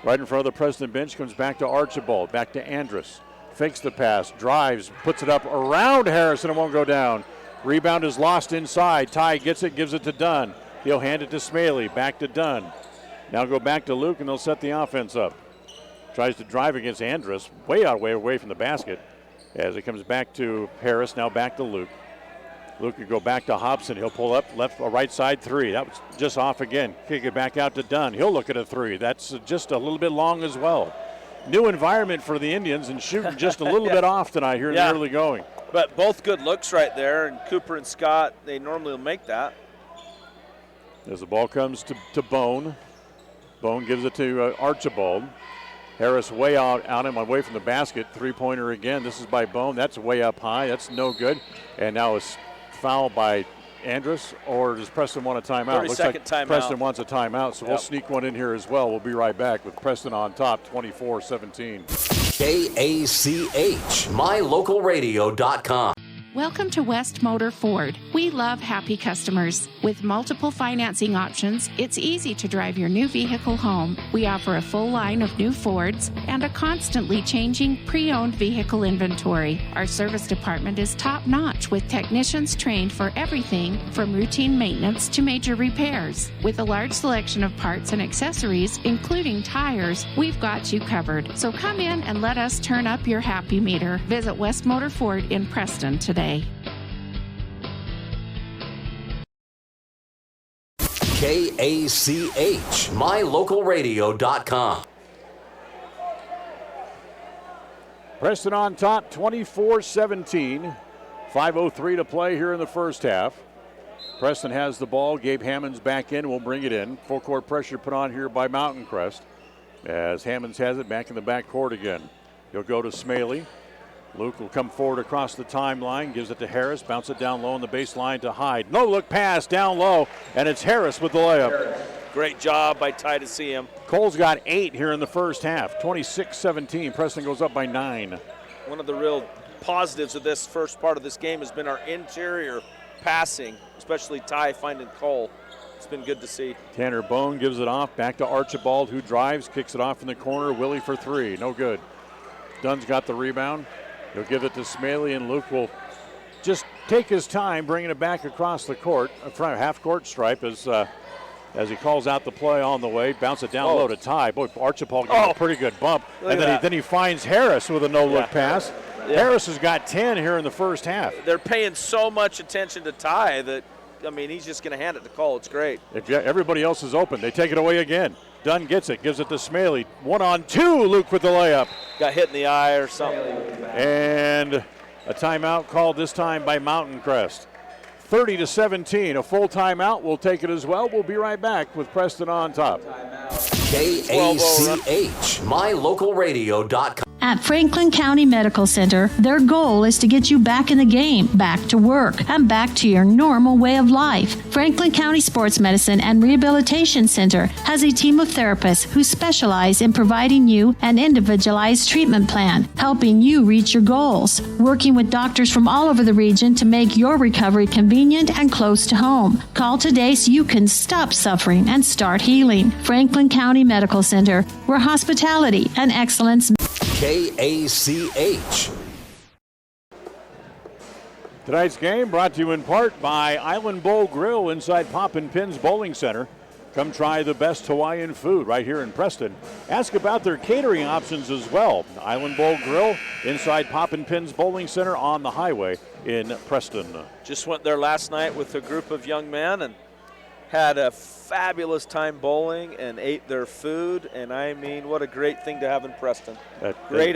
Right in front of the Preston bench comes back to Archibald. Back to Andrus. Fakes the pass. Drives. Puts it up around Harrison. It won't go down. Rebound is lost inside. Ty gets it, gives it to Dunn. He'll hand it to Smaley. Back to Dunn. Now go back to Luke, and they'll set the offense up. Tries to drive against Andrus. Way away from the basket. As it comes back to Harris. Now back to Luke. Luke can go back to Hobson. He'll pull up left or right side 3. That was just off again. Kick it back out to Dunn. He'll look at a 3. That's just a little bit long as well. New environment for the Indians and shooting just a little bit off tonight here in the early going. But both good looks right there, and Cooper and Scott, they normally will make that. As the ball comes to Bone. Bone gives it to Archibald. Harris way out him away from the basket. 3-pointer again. This is by Bone. That's way up high. That's no good. And now it's foul by Andrus, or does Preston want a timeout? Looks like timeout. Preston wants a timeout, so we'll sneak one in here as well. We'll be right back with Preston on top, 24-17. KACH, mylocalradio.com. Welcome to West Motor Ford. We love happy customers. With multiple financing options, it's easy to drive your new vehicle home. We offer a full line of new Fords and a constantly changing pre-owned vehicle inventory. Our service department is top-notch with technicians trained for everything from routine maintenance to major repairs. With a large selection of parts and accessories, including tires, we've got you covered. So come in and let us turn up your happy meter. Visit West Motor Ford in Preston today. KACH, mylocalradio.com. Preston on top, 24-17. 5:03 to play here in the first half. Preston has the ball. Gabe Hammonds back in. We'll bring it in. Full court pressure put on here by Mountain Crest. As Hammonds has it back in the back court again. He'll go to Smaley. Luke will come forward across the timeline, gives it to Harris, bounce it down low on the baseline to Hyde. No look pass down low, and it's Harris with the layup. Great job by Ty to see him. Cole's got 8 here in the first half, 26-17. Preston goes up by 9. One of the real positives of this first part of this game has been our interior passing, especially Ty finding Cole. It's been good to see. Tanner Bone gives it off, back to Archibald, who drives, kicks it off in the corner. Willie for 3, no good. Dunn's got the rebound. He'll give it to Smaley, and Luke will just take his time bringing it back across the court, front half-court stripe as he calls out the play on the way. Bounce it down low to Ty. Boy, Archibald gets a pretty good bump. And then he finds Harris with a no-look pass. Yeah. Harris has got 10 here in the first half. They're paying so much attention to Ty that, I mean, he's just going to hand it to Cole. It's great. If everybody else is open, they take it away again. Dunn gets it, gives it to Smaley. 1-on-2, Luke with the layup. Got hit in the eye or something. And a timeout called this time by Mountain Crest. 30-17, a full timeout. We'll take it as well. We'll be right back with Preston on top. KACH, mylocalradio.com. At Franklin County Medical Center, their goal is to get you back in the game, back to work, and back to your normal way of life. Franklin County Sports Medicine and Rehabilitation Center has a team of therapists who specialize in providing you an individualized treatment plan, helping you reach your goals, working with doctors from all over the region to make your recovery convenient and close to home. Call today so you can stop suffering and start healing. Franklin County Medical Center, where hospitality and excellence. KACH. Tonight's game brought to you in part by Island Bowl Grill inside Poppin' Pins Bowling Center. Come try the best Hawaiian food right here in Preston. Ask about their catering options as well. Island Bowl Grill inside Poppin' Pins Bowling Center on the highway in Preston. Just went there last night with a group of young men and had a fabulous time bowling and ate their food. And I mean, what a great thing to have in Preston. Great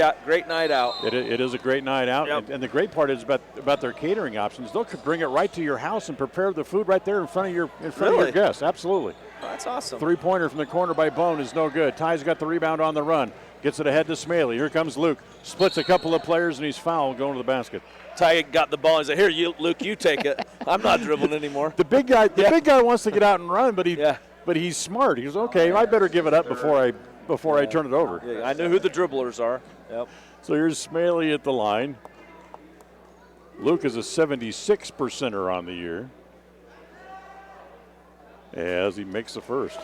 night out. It is a great night out. Yep. And the great part is about their catering options. They'll bring it right to your house and prepare the food right there in front of your guests. Absolutely. Oh, that's awesome. Three-pointer from the corner by Bone is no good. Ty's got the rebound on the run. Gets it ahead to Smaley. Here comes Luke. Splits a couple of players, and he's fouled going to the basket. Ty got the ball and said, "Here, Luke, you take it. I'm not dribbling anymore." The big guy wants to get out and run, but he's smart. He goes, "Okay, I better give it up before I turn it over." Yeah, I know who the dribblers are. Yep. So here's Smaley at the line. Luke is a 76%er on the year as he makes the first.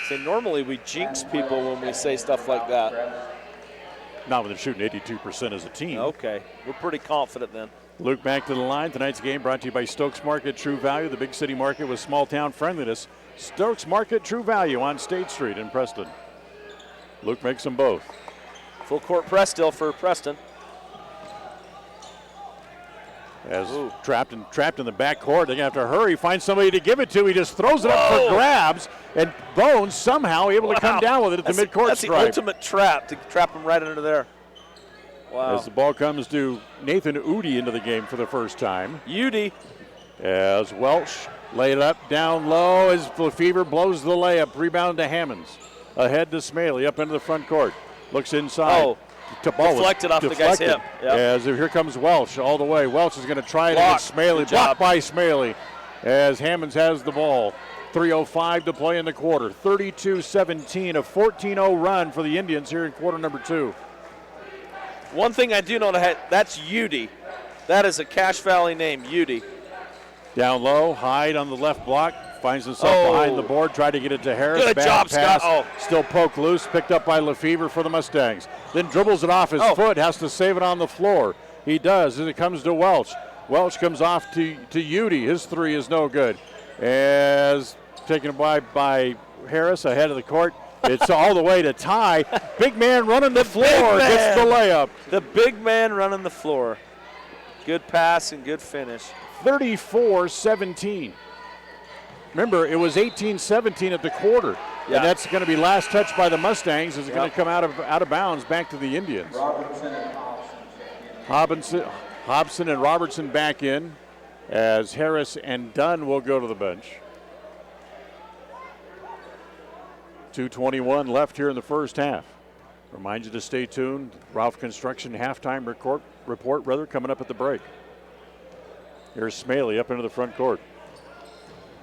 See, normally we jinx people when we say stuff like that. Not when they're shooting 82% as a team. Okay, we're pretty confident then. Luke back to the line. Tonight's game brought to you by Stokes Market True Value, the big city market with small town friendliness. Stokes Market True Value on State Street in Preston. Luke makes them both. Full court press still for Preston. As trapped in the backcourt, they're going to have to hurry, find somebody to give it to. He just throws it up for grabs, and Bones somehow able to come down with it at the midcourt That's stripe. the ultimate trap, to trap him right under there. Wow. As the ball comes to Nathan Udi into the game for the first time. Udi. As Welch laid it up down low as Lefevre blows the layup. Rebound to Hammonds. Ahead to Smaley up into the front court. Looks inside. Deflected off the guy's hip. Yep. As here comes Welch all the way. Welch is going to try it against Smaley. Blocked by Smaley as Hammonds has the ball. 3:05 to play in the quarter. 32-17, a 14-0 run for the Indians here in quarter number 2. One thing I do know, that's Udi. That is a Cache Valley name, Udi. Down low, Hyde on the left block. Finds himself behind the board, tried to get it to Harris. Good job, pass. Scott. Still poked loose, picked up by Lefevre for the Mustangs. Then dribbles it off his foot, has to save it on the floor. He does as it comes to Welch. Welch comes off to Udi. His three is no good. As taken by Harris ahead of the court. It's all the way to Ty. Big man running the floor, gets the layup. The big man running the floor. Good pass and good finish. 34-17. Remember, it was 18-17 at the quarter, and that's going to be last touch by the Mustangs. Is going to come out of bounds back to the Indians. Hobson and Robertson back in, as Harris and Dunn will go to the bench. 2:21 left here in the first half. Remind you to stay tuned. Ralph Construction halftime report coming up at the break. Here's Smaley up into the front court.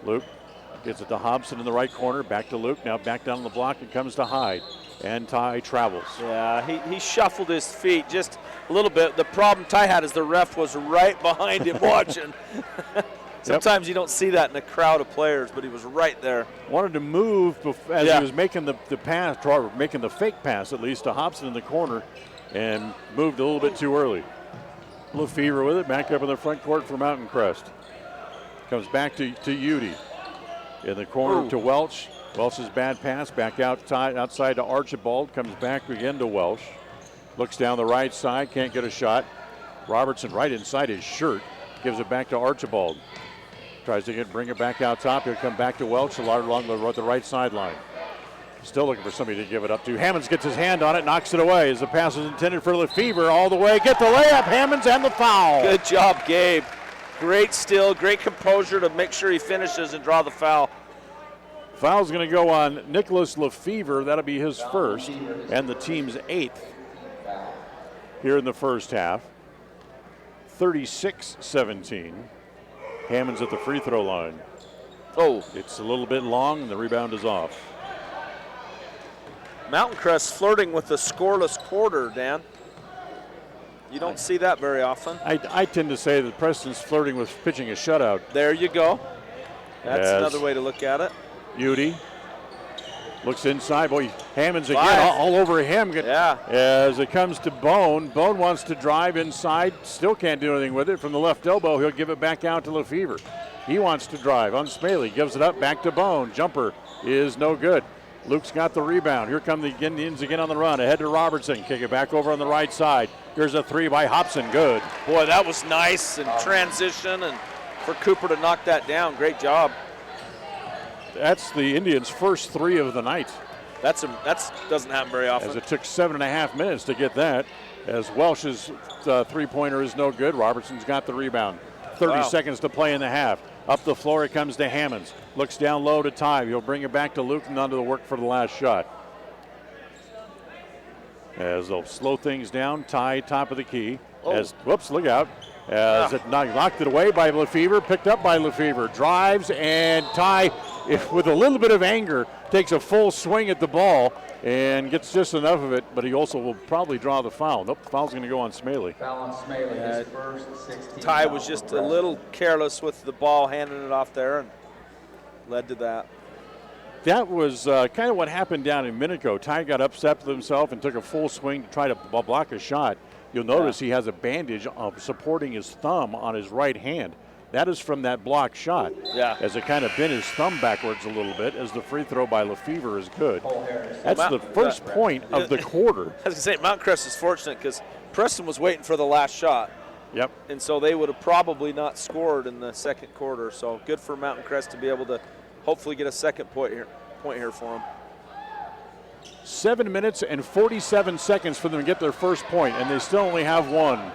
Luke gets it to Hobson in the right corner. Back to Luke. Now back down the block and comes to Hyde. And Ty travels. Yeah, he shuffled his feet just a little bit. The problem Ty had is the ref was right behind him watching. Sometimes you don't see that in a crowd of players, but he was right there. Wanted to move as he was making the pass, or making the fake pass at least, to Hobson in the corner, and moved a little bit too early. Lefevre with it, back up in the front court for Mountain Crest. Comes back to Udi. In the corner to Welch. Welch's bad pass, back outside to Archibald, comes back again to Welch. Looks down the right side, can't get a shot. Robertson right inside his shirt, gives it back to Archibald. Tries to bring it back out top. He'll come back to Welch along the right sideline. Still looking for somebody to give it up to. Hammonds gets his hand on it, knocks it away as the pass is intended for Lefevre all the way. Get the layup, Hammonds, and the foul. Good job, Gabe. Great steal, great composure to make sure he finishes and draw the foul. Foul's going to go on Nicholas Lefevre. That'll be his first and the team's 8th here in the first half. 36-17. Hammonds at the free throw line. It's a little bit long, and the rebound is off. Mountain Crest flirting with the scoreless quarter, Dan. You don't see that very often. I tend to say that Preston's flirting with pitching a shutout. There you go. That's another way to look at it. Udi Looks inside. Boy, Hammonds again all over him. Yeah. As it comes to Bone. Bone wants to drive inside. Still can't do anything with it. From the left elbow, he'll give it back out to Lefevre. He wants to drive. Unsmaley gives it up back to Bone. Jumper is no good. Luke's got the rebound. Here come the Indians again on the run. Ahead to Robertson. Kick it back over on the right side. Here's a three by Hobson. Good. Boy, that was nice in transition, and for Cooper to knock that down. Great job. That's the Indians' first three of the night. That doesn't happen very often. As it took 7.5 minutes to get that. As Welsh's three-pointer is no good. Robertson's got the rebound. 30 seconds to play in the half. Up the floor it comes to Hammonds. Looks down low to Ty. He'll bring it back to Luke and onto the work for the last shot. As they'll slow things down, Ty top of the key. Whoops, look out. As it knocked it away by Lefevre, picked up by Lefevre. Drives, and Ty, with a little bit of anger, takes a full swing at the ball and gets just enough of it, but he also will probably draw the foul. Nope, the foul's going to go on Smaley. Foul on Smaley, his first 16. Ty was just a little careless with the ball, handing it off there, and led to that. That was kind of what happened down in Minico. Ty got upset with himself and took a full swing to try to block a shot. You'll notice he has a bandage supporting his thumb on his right hand. That is from that block shot. Yeah. As it kind of bent his thumb backwards a little bit, as the free throw by Lefevre is good. That's the first point of the quarter. I was going to say, Mount Crest is fortunate because Preston was waiting for the last shot. Yep. And so they would have probably not scored in the second quarter. So good for Mountain Crest to be able to hopefully get a second point here for them. 7 minutes and 47 seconds for them to get their first point, and they still only have one.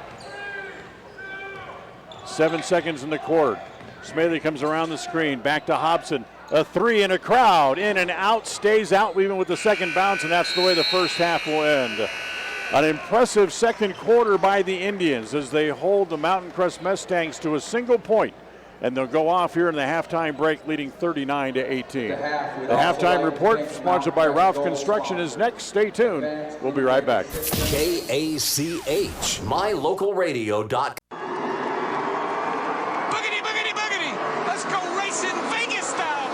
7 seconds in the quarter. Smaley comes around the screen, back to Hobson. A three in a crowd, in and out, stays out even with the second bounce, and that's the way the first half will end. An impressive second quarter by the Indians as they hold the Mountain Crest Mustangs to a single point. And they'll go off here in the halftime break, leading 39-18. The halftime report, sponsored by Ralph Construction, is next. Stay tuned. We'll be right back. KACH, mylocalradio.com. Boogity, boogity, boogity. Let's go racing Vegas style,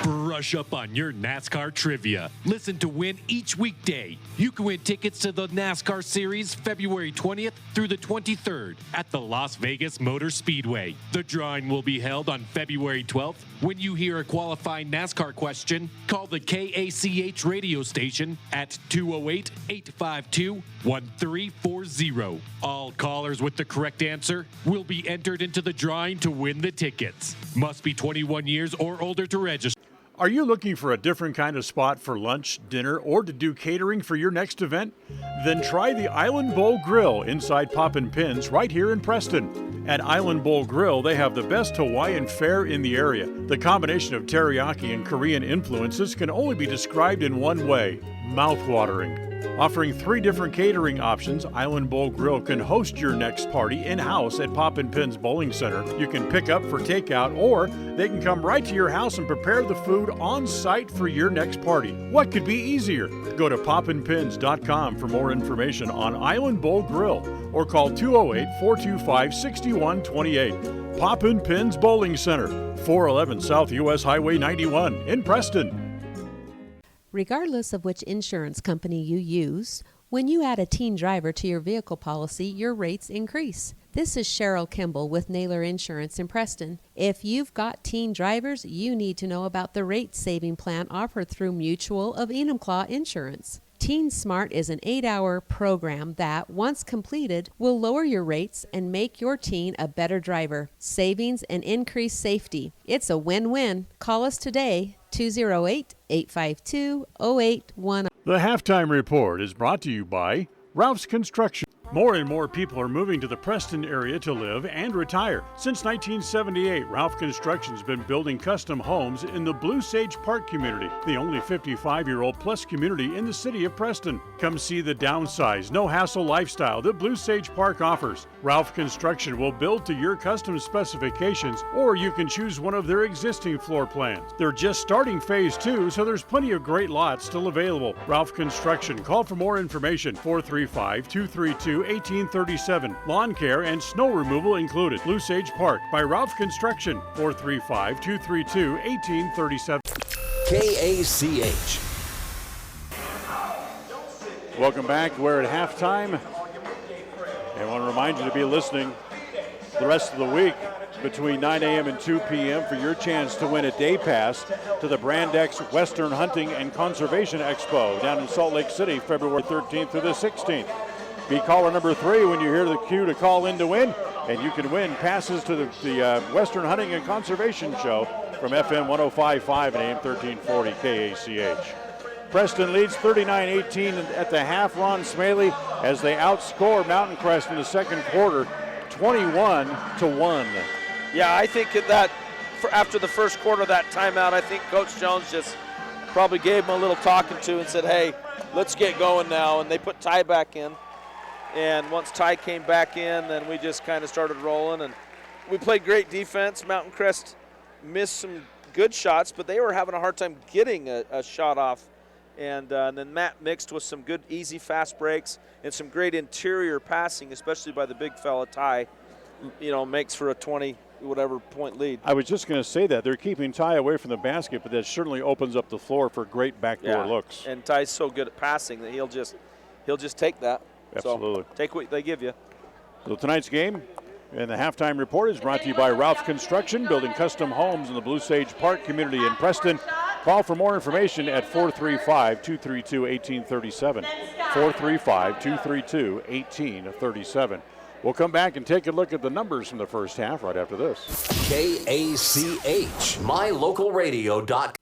boys. Brush up on your NASCAR trivia. Listen to win each weekday. You can win tickets to the NASCAR Series February 20th through the 23rd at the Las Vegas Motor Speedway. The drawing will be held on February 12th. When you hear a qualifying NASCAR question, call the KACH radio station at 208-852-1340. All callers with the correct answer will be entered into the drawing to win the tickets. Must be 21 years or older to register. Are you looking for a different kind of spot for lunch, dinner, or to do catering for your next event? Then try the Island Bowl Grill inside Poppin' Pins right here in Preston. At Island Bowl Grill, they have the best Hawaiian fare in the area. The combination of teriyaki and Korean influences can only be described in one way: mouth-watering. Offering 3 different catering options, Island Bowl Grill can host your next party in-house at Poppin' Pins Bowling Center. You can pick up for takeout, or they can come right to your house and prepare the food on site for your next party. What could be easier? Go to poppinpins.com for more information on Island Bowl Grill, or call 208-425-6128. Poppin' Pins Bowling Center, 411 South US Highway 91 in Preston. Regardless of which insurance company you use, when you add a teen driver to your vehicle policy, your rates increase. This is Cheryl Kimball with Naylor Insurance in Preston. If you've got teen drivers, you need to know about the rate-saving plan offered through Mutual of Enumclaw Insurance. Teen Smart is an 8-hour program that, once completed, will lower your rates and make your teen a better driver. Savings and increased safety. It's a win-win. Call us today, 208-852-0810. The halftime report is brought to you by Ralph's Construction. More and more people are moving to the Preston area to live and retire. Since 1978, Ralph Construction's been building custom homes in the Blue Sage Park community, the only 55-year-old plus community in the city of Preston. Come see the downsize, no-hassle lifestyle that Blue Sage Park offers. Ralph Construction will build to your custom specifications, or you can choose one of their existing floor plans. They're just starting phase 2, so there's plenty of great lots still available. Ralph Construction. Call for more information, 435-232-1837. Lawn care and snow removal included. Blue Sage Park by Ralph Construction, 435-232-1837. KACH. Welcome back. We're at halftime. I want to remind you to be listening the rest of the week between 9 a.m. and 2 p.m. for your chance to win a day pass to the Brand X Western Hunting and Conservation Expo down in Salt Lake City, February 13th through the 16th. Be caller number 3 when you hear the cue to call in to win, and you can win passes to the Western Hunting and Conservation Show from FM 105.5 and AM 1340 KACH. Preston leads 39-18 at the half. Ron Smaley as they outscore Mountain Crest in the second quarter, 21-1. Yeah, I think that after the first quarter of that timeout, I think Coach Jones just probably gave him a little talking to and said, hey, let's get going now. And they put Ty back in. And once Ty came back in, then we just kind of started rolling. And we played great defense. Mountain Crest missed some good shots, but they were having a hard time getting a shot off. And then Matt mixed with some good, easy, fast breaks and some great interior passing, especially by the big fella Ty, makes for a 20-whatever-point lead. I was just going to say that. They're keeping Ty away from the basket, but that certainly opens up the floor for great backdoor looks. And Ty's so good at passing that he'll just take that. Absolutely. So take what they give you. So tonight's game and the halftime report is brought to you by Ralph Construction, building custom homes in the Blue Sage Park community in Preston. Call for more information at 435-232-1837. 435-232-1837. We'll come back and take a look at the numbers from the first half right after this. KACH, mylocal.radio.com.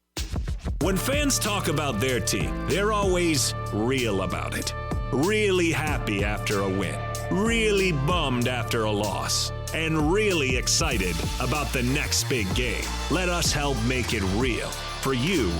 When fans talk about their team, they're always real about it. Really happy after a win. Really bummed after a loss. And really excited about the next big game. Let us help make it real for you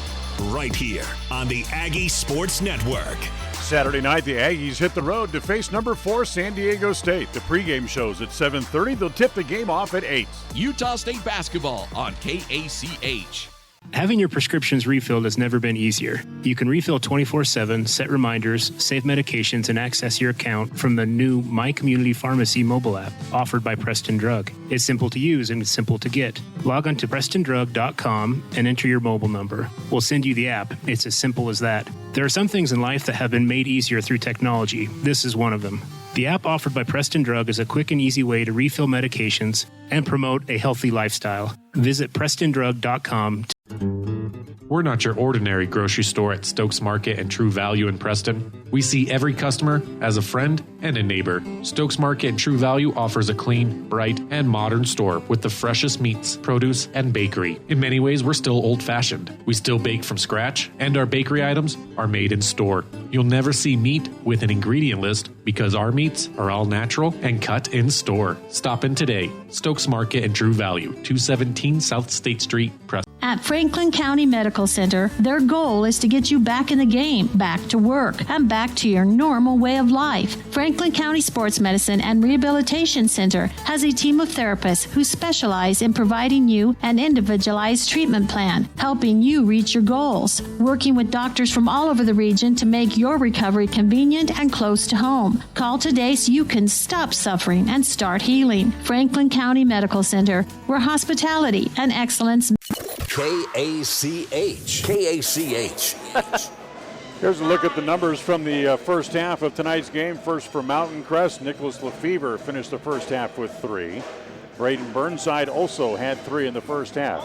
right here on the Aggie Sports Network. Saturday night, the Aggies hit the road to face number 4 San Diego State. The pregame show's at 7:30. They'll tip the game off at 8. Utah State basketball on KACH. Having your prescriptions refilled has never been easier. You can refill 24/7, set reminders, save medications, and access your account from the new My Community Pharmacy mobile app offered by Preston Drug. It's simple to use and it's simple to get. Log on to PrestonDrug.com and enter your mobile number. We'll send you the app. It's as simple as that. There are some things in life that have been made easier through technology. This is one of them. The app offered by Preston Drug is a quick and easy way to refill medications and promote a healthy lifestyle. Visit PrestonDrug.com. We're not your ordinary grocery store at Stokes Market and True Value in Preston. We see every customer as a friend and a neighbor. Stokes Market and True Value offers a clean, bright, and modern store with the freshest meats, produce, and bakery. In many ways, we're still old-fashioned. We still bake from scratch, and our bakery items are made in store. You'll never see meat with an ingredient list because our meats are all natural and cut in store. Stop in today. Stokes Market and True Value, 217 South State Street, Preston. At Franklin County Medical Center, their goal is to get you back in the game, back to work, and back to your normal way of life. Franklin County Sports Medicine and Rehabilitation Center has a team of therapists who specialize in providing you an individualized treatment plan, helping you reach your goals, working with doctors from all over the region to make your recovery convenient and close to home. Call today so you can stop suffering and start healing. Franklin County Medical Center, where hospitality and excellence. KACH. Here's a look at the numbers from the first half of tonight's game. First for Mountain Crest, Nicholas Lefevre finished the first half with 3. Braden Burnside also had 3 in the first half.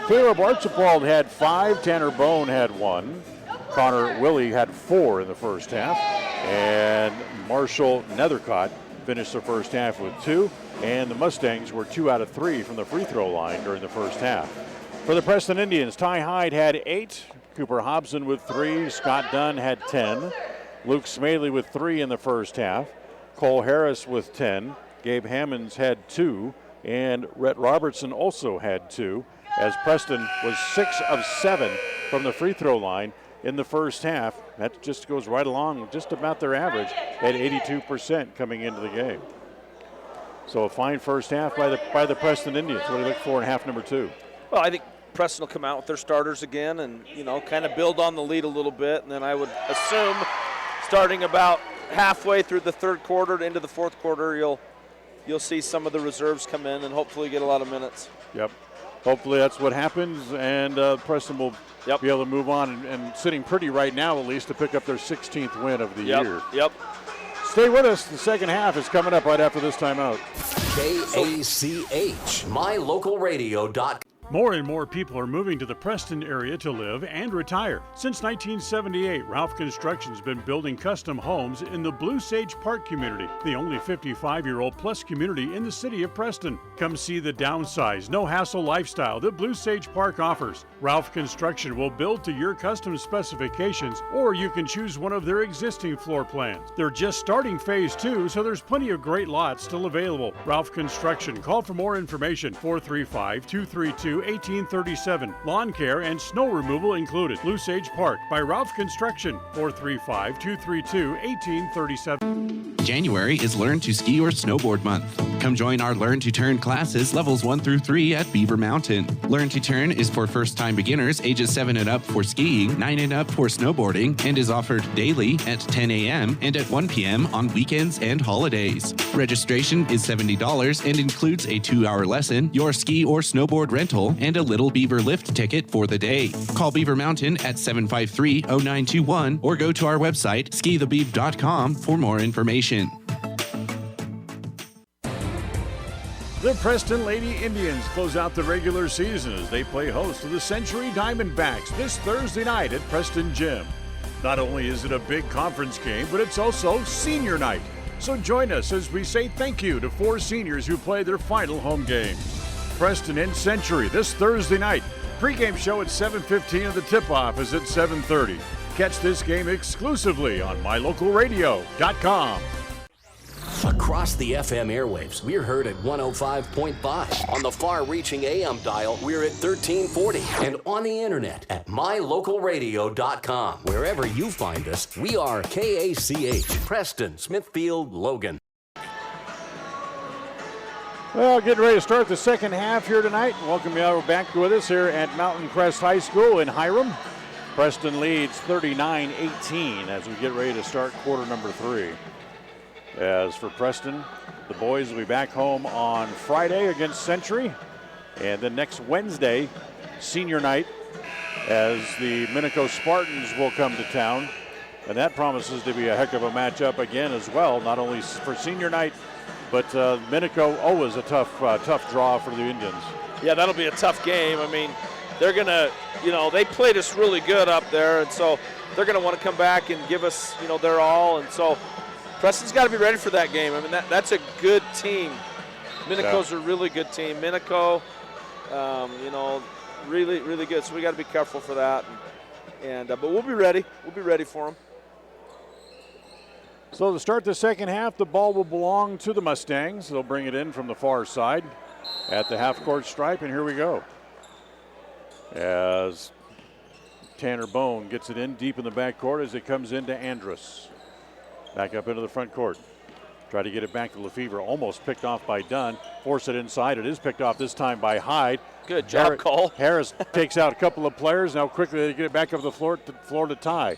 Caleb Archibald had 5. Tanner Bone had 1. Connor Willie had 4 in the first half. And Marshall Nethercott finished the first half with 2. And the Mustangs were 2 out of 3 from the free throw line during the first half. For the Preston Indians, Ty Hyde had 8. Cooper Hobson with 3. Scott Dunn had 10. Luke Smaley with 3 in the first half. Cole Harris with 10. Gabe Hammonds had 2. And Rhett Robertson also had 2. As Preston was 6 of 7 from the free throw line in the first half. That just goes right along just about their average at 82% coming into the game. So a fine first half by the Preston Indians. What do you look for in half number 2? Well, I think Preston will come out with their starters again and, kind of build on the lead a little bit. And then I would assume starting about halfway through the third quarter into the fourth quarter, you'll see some of the reserves come in and hopefully get a lot of minutes. Yep. hopefully that's what happens, and Preston will be able to move on and sitting pretty right now, at least, to pick up their 16th win of the year. Yep. Stay with us. The second half is coming up right after this timeout. KACH, mylocalradio.com. More and more people are moving to the Preston area to live and retire. Since 1978, Ralph Construction's been building custom homes in the Blue Sage Park community, the only 55-year-old plus community in the city of Preston. Come see the downsized, no-hassle lifestyle that Blue Sage Park offers. Ralph Construction will build to your custom specifications, or you can choose one of their existing floor plans. They're just starting phase 2, so there's plenty of great lots still available. Ralph Construction. Call for more information. 435-232-1837. Lawn care and snow removal included. Blue Sage Park by Ralph Construction. 435-232-1837. January is Learn to Ski or Snowboard Month. Come join our Learn to Turn classes levels 1 through 3 at Beaver Mountain. Learn to Turn is for first-time beginners ages 7 and up for skiing, 9 and up for snowboarding, and is offered daily at 10 a.m. and at 1 p.m. on weekends and holidays. Registration is $70 and includes a 2-hour lesson, your ski or snowboard rental, and a Little Beaver lift ticket for the day. Call Beaver Mountain at 753-0921 or go to our website, skithebeav.com, for more information. The Preston Lady Indians close out the regular season as they play host to the Century Diamondbacks this Thursday night at Preston Gym. Not only is it a big conference game, but it's also senior night. So join us as we say thank you to 4 seniors who play their final home games. Preston and Century this Thursday night. Pre-game show at 7:15 and the tip-off is at 7:30. Catch this game exclusively on mylocalradio.com. Across the FM airwaves, we're heard at 105.5. On the far-reaching AM dial, we're at 1340. And on the internet at mylocalradio.com. Wherever you find us, we are KACH, Preston, Smithfield, Logan. Well, getting ready to start the second half here tonight. Welcome you back with us here at Mountain Crest High School in Hiram. Preston leads 39-18 as we get ready to start quarter number 3. As for Preston, the boys will be back home on Friday against Century. And then next Wednesday, senior night, as the Minico Spartans will come to town. And that promises to be a heck of a matchup again as well, not only for senior night, but Minico always a tough draw for the Indians. Yeah, that'll be a tough game. I mean, they're going to, they played us really good up there, and so they're going to want to come back and give us, their all. And so Preston's got to be ready for that game. I mean, that's a good team. Minico's a really good team. Minico, really, really good. So we got to be careful for that. But we'll be ready. We'll be ready for them. So to start the second half, the ball will belong to the Mustangs. They'll bring it in from the far side at the half-court stripe, and here we go. As Tanner Bone gets it in deep in the backcourt as it comes into Andrus. Back up into the front court. Try to get it back to Lefevre. Almost picked off by Dunn. Force it inside. It is picked off this time by Hyde. Good job, Cole. Harris takes out a couple of players. Now quickly they get it back up the floor to tie.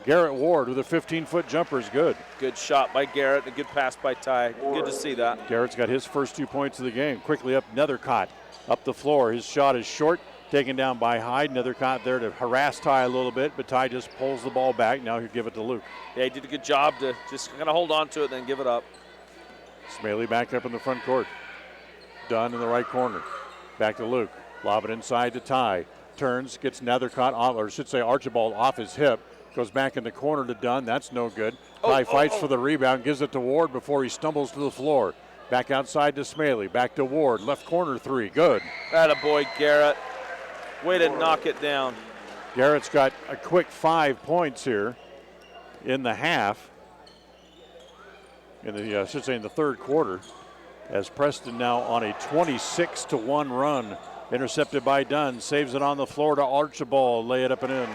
Garrett Ward with a 15-foot jumper is good. Good shot by Garrett. A good pass by Ty. Good to see that. Garrett's got his first 2 points of the game. Quickly up Nethercott. Up the floor. His shot is short. Taken down by Hyde. Nethercott there to harass Ty a little bit, but Ty just pulls the ball back. Now he'll give it to Luke. Yeah, he did a good job to just kind of hold on to it and then give it up. Smaley back up in the front court. Dunn in the right corner. Back to Luke. Lob it inside to Ty. Turns, gets Nethercott off, or I should say Archibald off his hip. Goes back in the corner to Dunn. That's no good. Ty fights for the rebound, gives it to Ward before he stumbles to the floor. Back outside to Smaley. Back to Ward. Left corner three. Good. Attaboy, Garrett. Way to knock it down. Garrett's got a quick 5 points here in the half. In the, I should say in the third quarter. As Preston now on a 26-1 run. Intercepted by Dunn. Saves it on the floor to Archibald. Lay it up and in.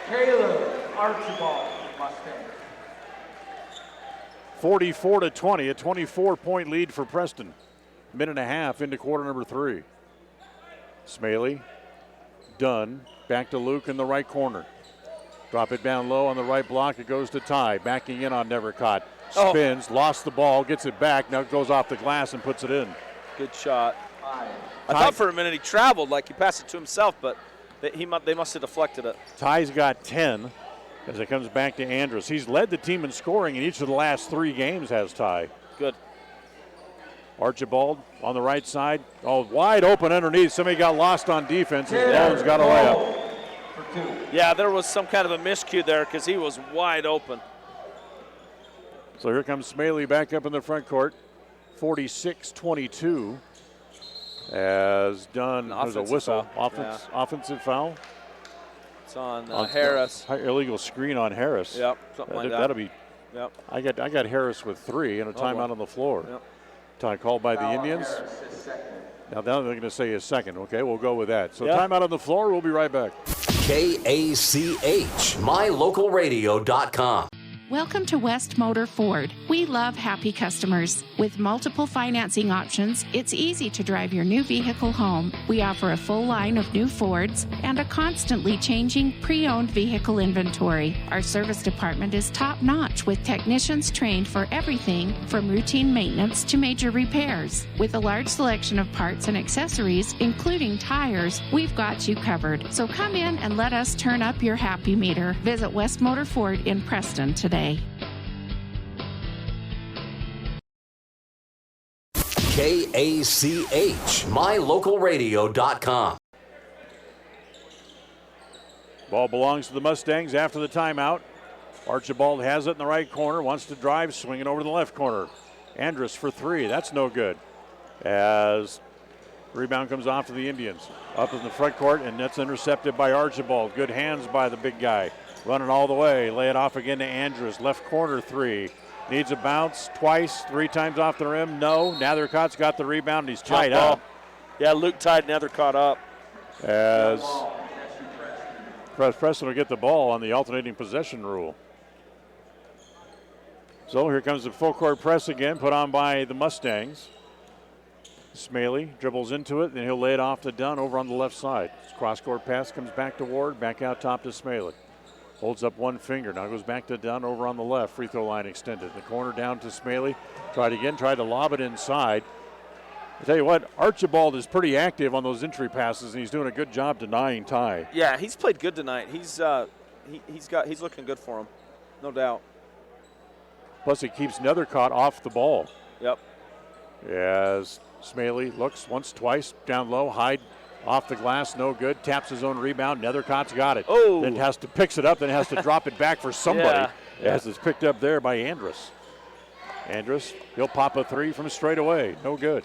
Caleb Archibald, Mustang. 44-20, a 24-point lead for Preston. Minute and a half into quarter number 3. Smaley, Dunn, back to Luke in the right corner. Drop it down low on the right block. It goes to Ty. Backing in on Nethercott. Spins, lost the ball, gets it back. Now it goes off the glass and puts it in. Good shot. I thought for a minute he traveled, like he passed it to himself, but they must have deflected it. Ty's got 10 as it comes back to Andrus. He's led the team in scoring in each of the last 3 games, has Ty. Good. Archibald on the right side. Oh, wide open underneath. Somebody got lost on defense. His Bones got a layup. Yeah, there was some kind of a miscue there because he was wide open. So here comes Smaley back up in the front court. 46-22. As done, there's a whistle. Foul. Offensive foul. It's on Harris. Illegal screen on Harris. Yep, something like that. That'll be. Yep. I got Harris with 3 and a timeout on the floor. Yep. Time called by the Indians. Now they're going to say his second. Okay, we'll go with that. So timeout on the floor. We'll be right back. KACH, mylocalradio.com. Welcome to West Motor Ford. We love happy customers. With multiple financing options, it's easy to drive your new vehicle home. We offer a full line of new Fords and a constantly changing pre-owned vehicle inventory. Our service department is top-notch with technicians trained for everything from routine maintenance to major repairs. With a large selection of parts and accessories, including tires, we've got you covered. So come in and let us turn up your happy meter. Visit West Motor Ford in Preston today. KACH, mylocalradio.com. Ball belongs to the Mustangs after the timeout. Archibald has it in the right corner, wants to drive, swing it over to the left corner. Andrus for 3, that's no good. As rebound comes off to the Indians. Up in the front court, and that's intercepted by Archibald. Good hands by the big guy. Running all the way, lay it off again to Andrus. Left corner 3. Needs a bounce twice, 3 times off the rim. No, Nethercott's got the rebound. He's tied up. Yeah, Luke tied Nethercott up. As Preston will get the ball on the alternating possession rule. So here comes the full court press again, put on by the Mustangs. Smaley dribbles into it, then he'll lay it off to Dunn over on the left side. Cross-court pass comes back to Ward, back out top to Smaley. Holds up one finger, now goes back to Dunn over on the left. Free throw line extended. The corner down to Smaley. Tried to lob it inside. I tell you what, Archibald is pretty active on those entry passes, and he's doing a good job denying Ty. Yeah, he's played good tonight. He's looking good for him, no doubt. Plus he keeps Nethercott off the ball. Yep. As Smaley looks once, twice, down low, Hyde off the glass, no good. Taps his own rebound. Nethercott's got it. Oh. Then picks it up, then has to drop it back for somebody. Yeah. As it's picked up there by Andrus. Andrus, he'll pop a 3 from straight away. No good.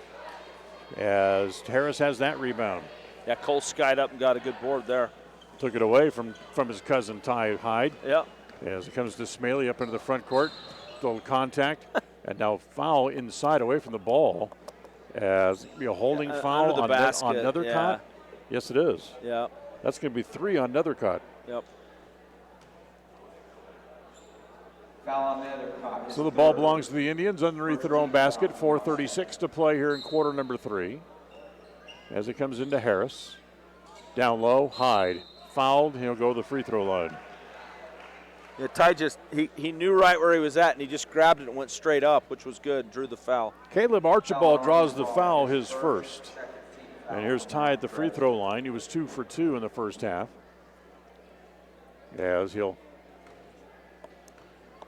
As Harris has that rebound. Yeah, Cole skied up and got a good board there. Took it away from his cousin Ty Hyde. Yep. As it comes to Smaley up into the front court. Little contact. And now foul inside away from the ball. As holding foul on Nethercott. Yeah. Yes, it is. Yeah. That's going to be 3 on Nethercott. Yep. Foul on Nethercott. So the ball belongs to the Indians underneath their own basket. 4:36 to play here in quarter number 3. As it comes into Harris. Down low, Hyde. Fouled, he'll go to the free throw line. Yeah, Ty he knew right where he was at, and he just grabbed it and went straight up, which was good, drew the foul. Caleb Archibald draws the foul, his first. And here's Ty at the free throw line. He was 2 for 2 in the first half. As he'll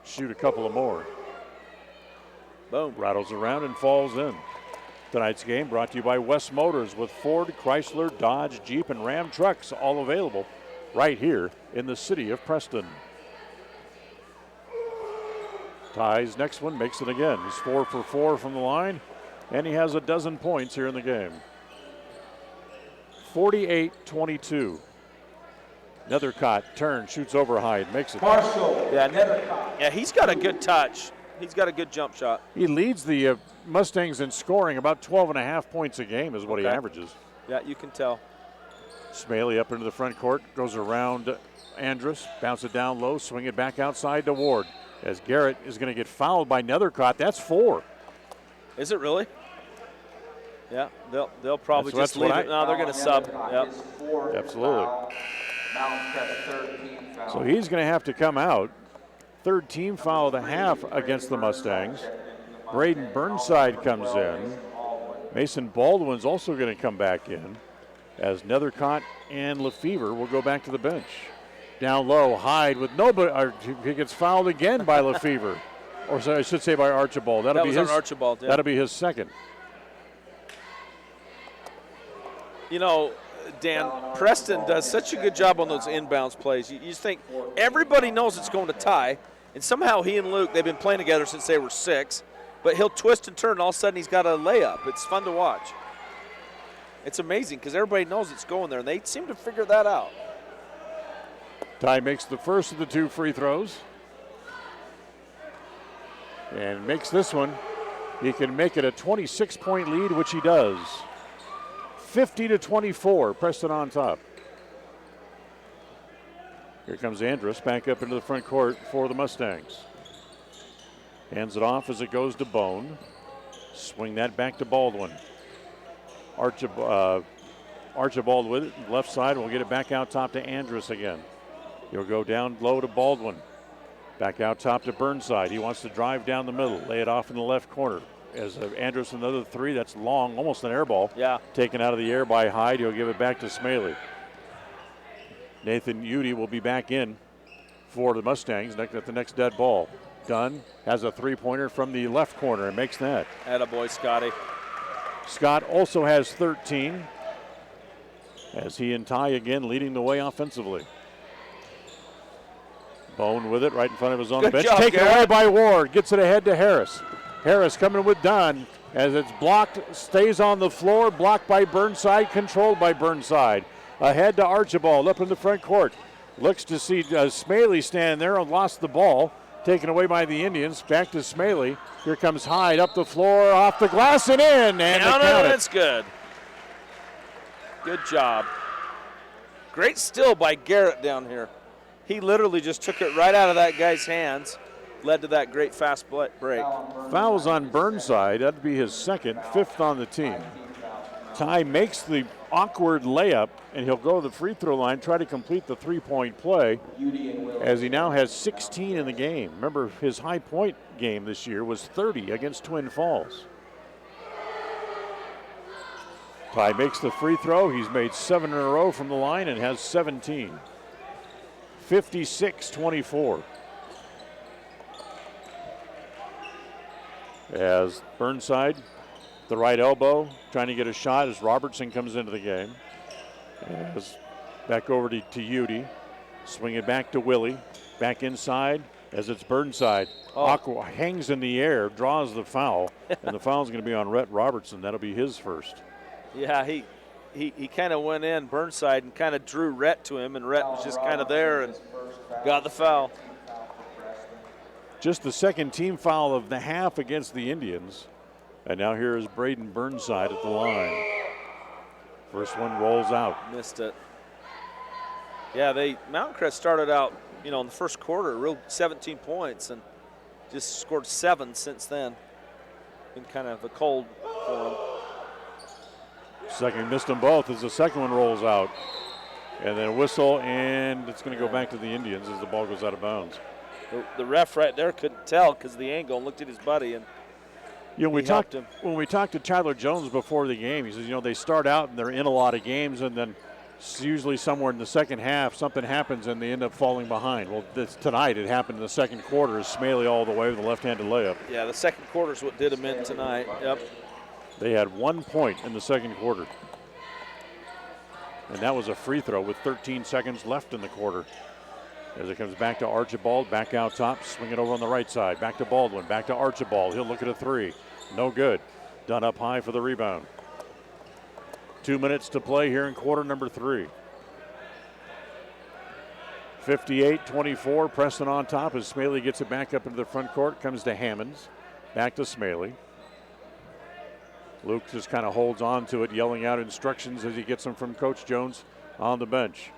shoot a couple of more. Boom. Rattles around and falls in. Tonight's game brought to you by West Motors with Ford, Chrysler, Dodge, Jeep, and Ram trucks, all available right here in the city of Preston. Ty's next one makes it again. He's 4 for 4 from the line, and he has a dozen points here in the game. 48-22. Nethercott turns, shoots over Hyde, makes it. Marshall. Yeah, Nethercott. Yeah, he's got a good touch. He's got a good jump shot. He leads the Mustangs in scoring. About 12.5 points a game is what he averages. Yeah, you can tell. Smaley up into the front court, goes around Andrus, bounce it down low, swing it back outside to Ward. As Garrett is going to get fouled by Nethercott. That's 4. Is it really? Yeah, they'll probably just leave it. No, they're going to sub. Yep. Absolutely. So he's going to have to come out. Third team foul of the half against the Mustangs. Braden Burnside comes in. Mason Baldwin's also going to come back in, as Nethercott and Lefevre will go back to the bench. Down low, Hyde with nobody. He gets fouled again by Lefevre. Or I should say by Archibald. That was on Archibald, yeah. That'll be his second. You know, Dan, Preston does such a good job on those inbounds plays. You just think everybody knows it's going to tie, and somehow he and Luke, they've been playing together since they were 6, but he'll twist and turn, and all of a sudden he's got a layup. It's fun to watch. It's amazing because everybody knows it's going there, and they seem to figure that out. Ty makes the first of the 2 free throws. And makes this one. He can make it a 26-point lead, which he does. 50-24, Preston on top. Here comes Andrus back up into the front court for the Mustangs. Hands it off as it goes to Bone. Swing that back to Baldwin. Archibald with it, left side. We'll get it back out top to Andrus again. He'll go down low to Baldwin. Back out top to Burnside. He wants to drive down the middle, lay it off in the left corner. As Andrus another 3, that's long, almost an air ball. Yeah. Taken out of the air by Hyde. He'll give it back to Smaley. Nathan Udy will be back in for the Mustangs at the next dead ball. Dunn has a 3-pointer from the left corner and makes that. Attaboy, Scotty. Scott also has 13 as he and Ty again leading the way offensively. Bone with it right in front of his own bench. Job, Taken Garrett. away by Ward. Gets it ahead to Harris. Harris coming with Dunn as it's blocked, stays on the floor, blocked by Burnside, controlled by Burnside. Ahead to Archibald up in the front court. Looks to see Smaley stand there and lost the ball. Taken away by the Indians. Back to Smaley. Here comes Hyde up the floor, off the glass and in. And Count they count it. That's good. Good job. Great steal by Garrett down here. He literally just took it right out of that guy's hands. Led to that great fast break. Fouls on Burnside. That'd be his second, 5th on the team. Ty makes the awkward layup, and he'll go to the free throw line, try to complete the 3-point play, as he now has 16 in the game. Remember, his high point game this year was 30 against Twin Falls. Ty makes the free throw. He's made 7 in a row from the line and has 17. 56-24. As Burnside, the right elbow, trying to get a shot as Robertson comes into the game. As back over to Udy. Swing it back to Willie. Back inside as it's Burnside. Aqua hangs in the air, draws the foul, and the foul's going to be on Rhett Robertson. That'll be his first. Yeah, he kind of went in, Burnside, and kind of drew Rhett to him, and Rhett was just kind of there and got the foul. Just the second team foul of the half against the Indians. And now here is Braden Burnside at the line. First one rolls out. Missed it. Yeah, Mountain Crest started out, in the first quarter, real 17 points, and just scored 7 since then. Been kind of a cold for them. Second missed them both as the second one rolls out. And then a whistle, and it's going to go back to the Indians as the ball goes out of bounds. The ref right there couldn't tell because of the angle and looked at his buddy, and when we talked to Tyler Jones before the game, he says, they start out and they're in a lot of games, and then usually somewhere in the second half something happens and they end up falling behind. Well, tonight it happened in the second quarter as Smaley all the way with a left-handed layup. Yeah, the second quarter is what did them in tonight. Yep. They had 1 point in the second quarter. And that was a free throw with 13 seconds left in the quarter. As it comes back to Archibald, back out top, swing it over on the right side. Back to Baldwin, back to Archibald. He'll look at a 3. No good. Done up high for the rebound. 2 minutes to play here in quarter number 3. 58-24, Preston on top as Smaley gets it back up into the front court. Comes to Hammonds, back to Smaley. Luke just kind of holds on to it, yelling out instructions as he gets them from Coach Jones on the bench.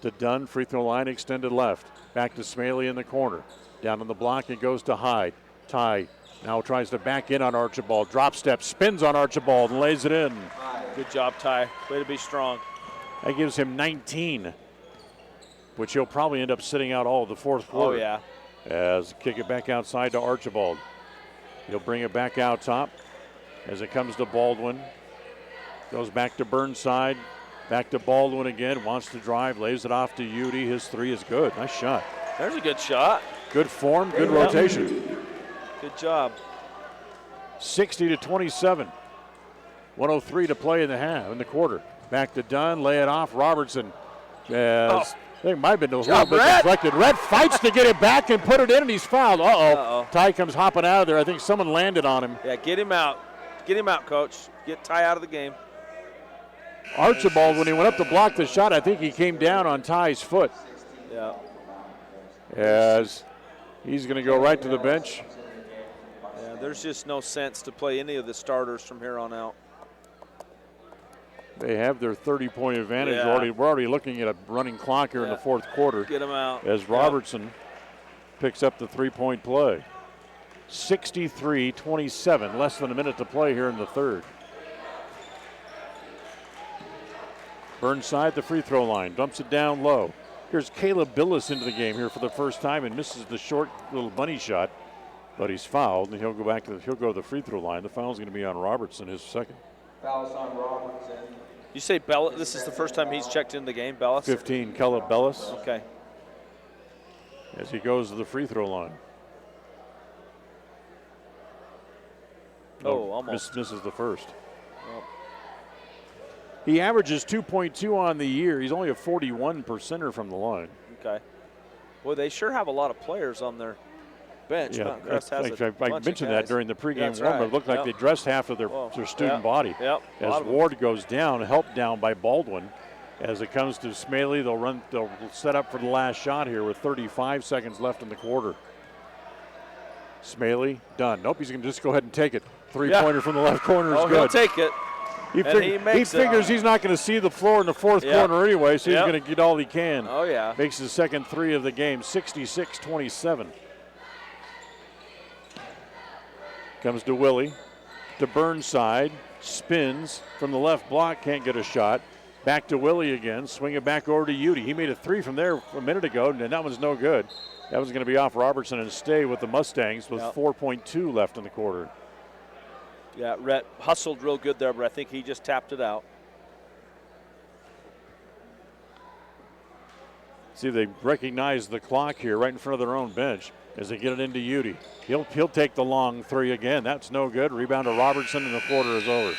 To Dunn, free throw line extended left. Back to Smaley in the corner. Down on the block, it goes to Hyde. Ty now tries to back in on Archibald. Drop step, spins on Archibald, and lays it in. Good job, Ty. Way to be strong. That gives him 19, which he'll probably end up sitting out all of the fourth quarter. Oh, yeah. As kick it back outside to Archibald. He'll bring it back out top. as it comes to Baldwin. Goes back to Burnside. Back to Baldwin again. Wants to drive. Lays it off to Udy. His three is good. Nice shot. There's a good shot. Good form. Good rotation. Good job. 60-27. 1:03 to play in the quarter. Back to Dunn. Lay it off. Robertson. I think it might have been a little bit deflected. Rhett fights to get it back and put it in, and he's fouled. Ty comes hopping out of there. I think someone landed on him. Yeah, get him out. Get him out, Coach. Get Ty out of the game. Archibald, when he went up to block the shot, I think he came down on Ty's foot. Yeah. As he's going to go right to the bench. Yeah, there's just no sense to play any of the starters from here on out. They have their 30-point advantage Yeah. already. We're already looking at a running clock here in the fourth quarter. Get them out. As Robertson picks up the three-point play. 63-27, less than a minute to play here in the third. Burnside, the free throw line, dumps it down low. Here's Caleb Billis into the game here for the first time and misses the short little bunny shot, but he's fouled and he'll go to the free throw line. The foul's going to be on Robertson, his second. Foul's on Robertson. You say Bellis? This is the first time he's checked in the game, Bellis? 15, Caleb Billis. Okay. As he goes to the free throw line. Almost. Misses the first. Well. He averages 2.2 on the year. He's only a 41%er from the line. Okay. Boy, they sure have a lot of players on their bench. Yeah, Crest has I mentioned that during the pregame warm-up. It looked like they dressed half of their student body. Yep. As Ward goes down, helped down by Baldwin. As it comes to Smaley, they'll set up for the last shot here with 35 seconds left in the quarter. Smaley, done. Nope, he's going to just go ahead and take it. Three-pointer from the left corner is good. He'll take it. He figures he's not going to see the floor in the fourth quarter anyway, so he's going to get all he can. Oh, yeah. Makes his second three of the game, 66-27. Comes to Willie, to Burnside, spins from the left block, can't get a shot. Back to Willie again, swing it back over to Udy. He made a three from there a minute ago, and that one's no good. That was going to be off Robertson and stay with the Mustangs with 4.2 left in the quarter. Yeah, Rhett hustled real good there, but I think he just tapped it out. See, they recognize the clock here right in front of their own bench as they get it into Udy. He'll take the long three again. That's no good. Rebound to Robertson, and the quarter is over.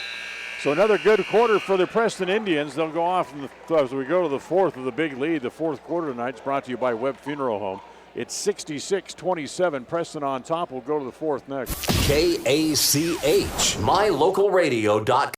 So another good quarter for the Preston Indians. They'll go off as we go to the fourth with a big lead. The fourth quarter tonight is brought to you by Webb Funeral Home. It's 66-27. Preston on top. We'll go to the fourth next. KACH, mylocalradio.com.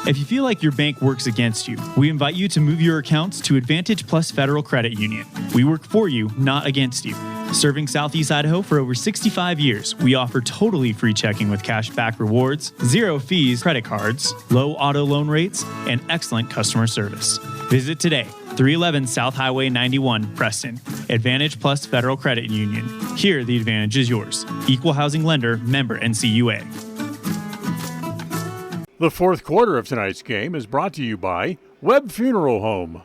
If you feel like your bank works against you, we invite you to move your accounts to Advantage Plus Federal Credit Union. We work for you, not against you. Serving Southeast Idaho for over 65 years, we offer totally free checking with cash back rewards, 0 fees credit cards, low auto loan rates, and excellent customer service. Visit today, 311 South Highway 91, Preston. Advantage Plus Federal Credit Union. Here, the advantage is yours. Equal housing lender, member NCUA. The fourth quarter of tonight's game is brought to you by Webb Funeral Home.